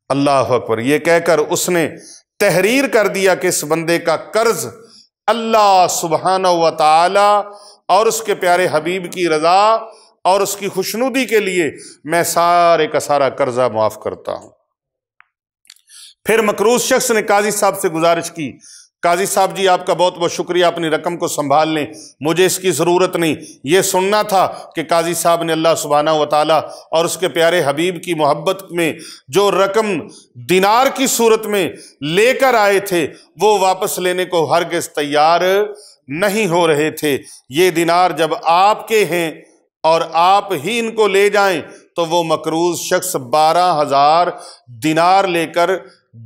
اللہ اکبر۔ یہ کہہ کر اس نے تحریر کر دیا کہ اس بندے کا قرض اللہ سبحانہ و تعالی اور اس کے پیارے حبیب کی رضا اور اس کی خوشنودی کے لیے میں سارے کا سارا قرضہ معاف کرتا ہوں۔ پھر مقروض شخص نے قاضی صاحب سے گزارش کی، قاضی صاحب جی آپ کا بہت بہت شکریہ، اپنی رقم کو سنبھال لیں، مجھے اس کی ضرورت نہیں۔ یہ سننا تھا کہ قاضی صاحب نے اللہ سبحانہ و تعالیٰ اور اس کے پیارے حبیب کی محبت میں جو رقم دینار کی صورت میں لے کر آئے تھے وہ واپس لینے کو ہرگز تیار نہیں ہو رہے تھے۔ یہ دینار جب آپ کے ہیں اور آپ ہی ان کو لے جائیں تو وہ مقروض شخص 12,000 دینار لے کر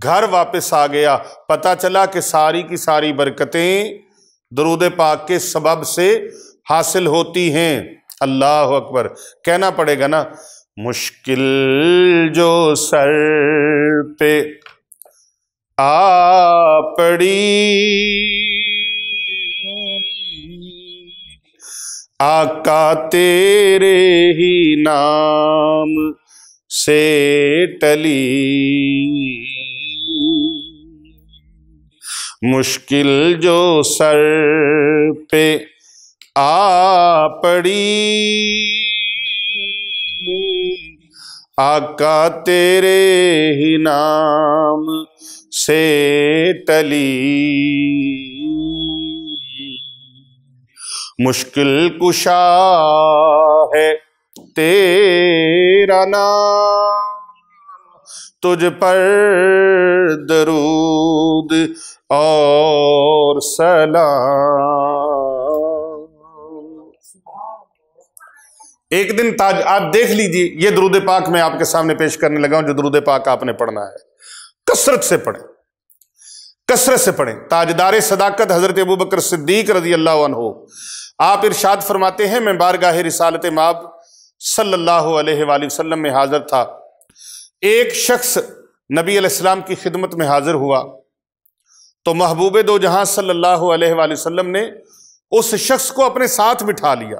گھر واپس آ گیا۔ پتہ چلا کہ ساری کی ساری برکتیں درود پاک کے سبب سے حاصل ہوتی ہیں۔ اللہ اکبر۔ کہنا پڑے گا نا، مشکل جو سر پہ آ پڑی آقا تیرے ہی نام سے ٹلی، مشکل جو سر پہ آ پڑی آقا تیرے ہی نام سے ٹلی، مشکل کشا ہے تیرا نام، تجھ پر درود اور سلام۔ ایک دن تاج، آپ دیکھ لیجئے، یہ درود پاک میں آپ کے سامنے پیش کرنے لگا ہوں، جو درود پاک آپ نے پڑھنا ہے کثرت سے پڑھیں، کثرت سے پڑھیں۔ تاجدار صداقت حضرت ابوبکر صدیق رضی اللہ عنہ آپ ارشاد فرماتے ہیں، میں بارگاہ رسالت مآب صلی اللہ علیہ وآلہ وسلم میں حاضر تھا، ایک شخص نبی علیہ السلام کی خدمت میں حاضر ہوا تو محبوب دو جہاں صلی اللہ علیہ وآلہ وسلم نے اس شخص کو اپنے ساتھ بٹھا لیا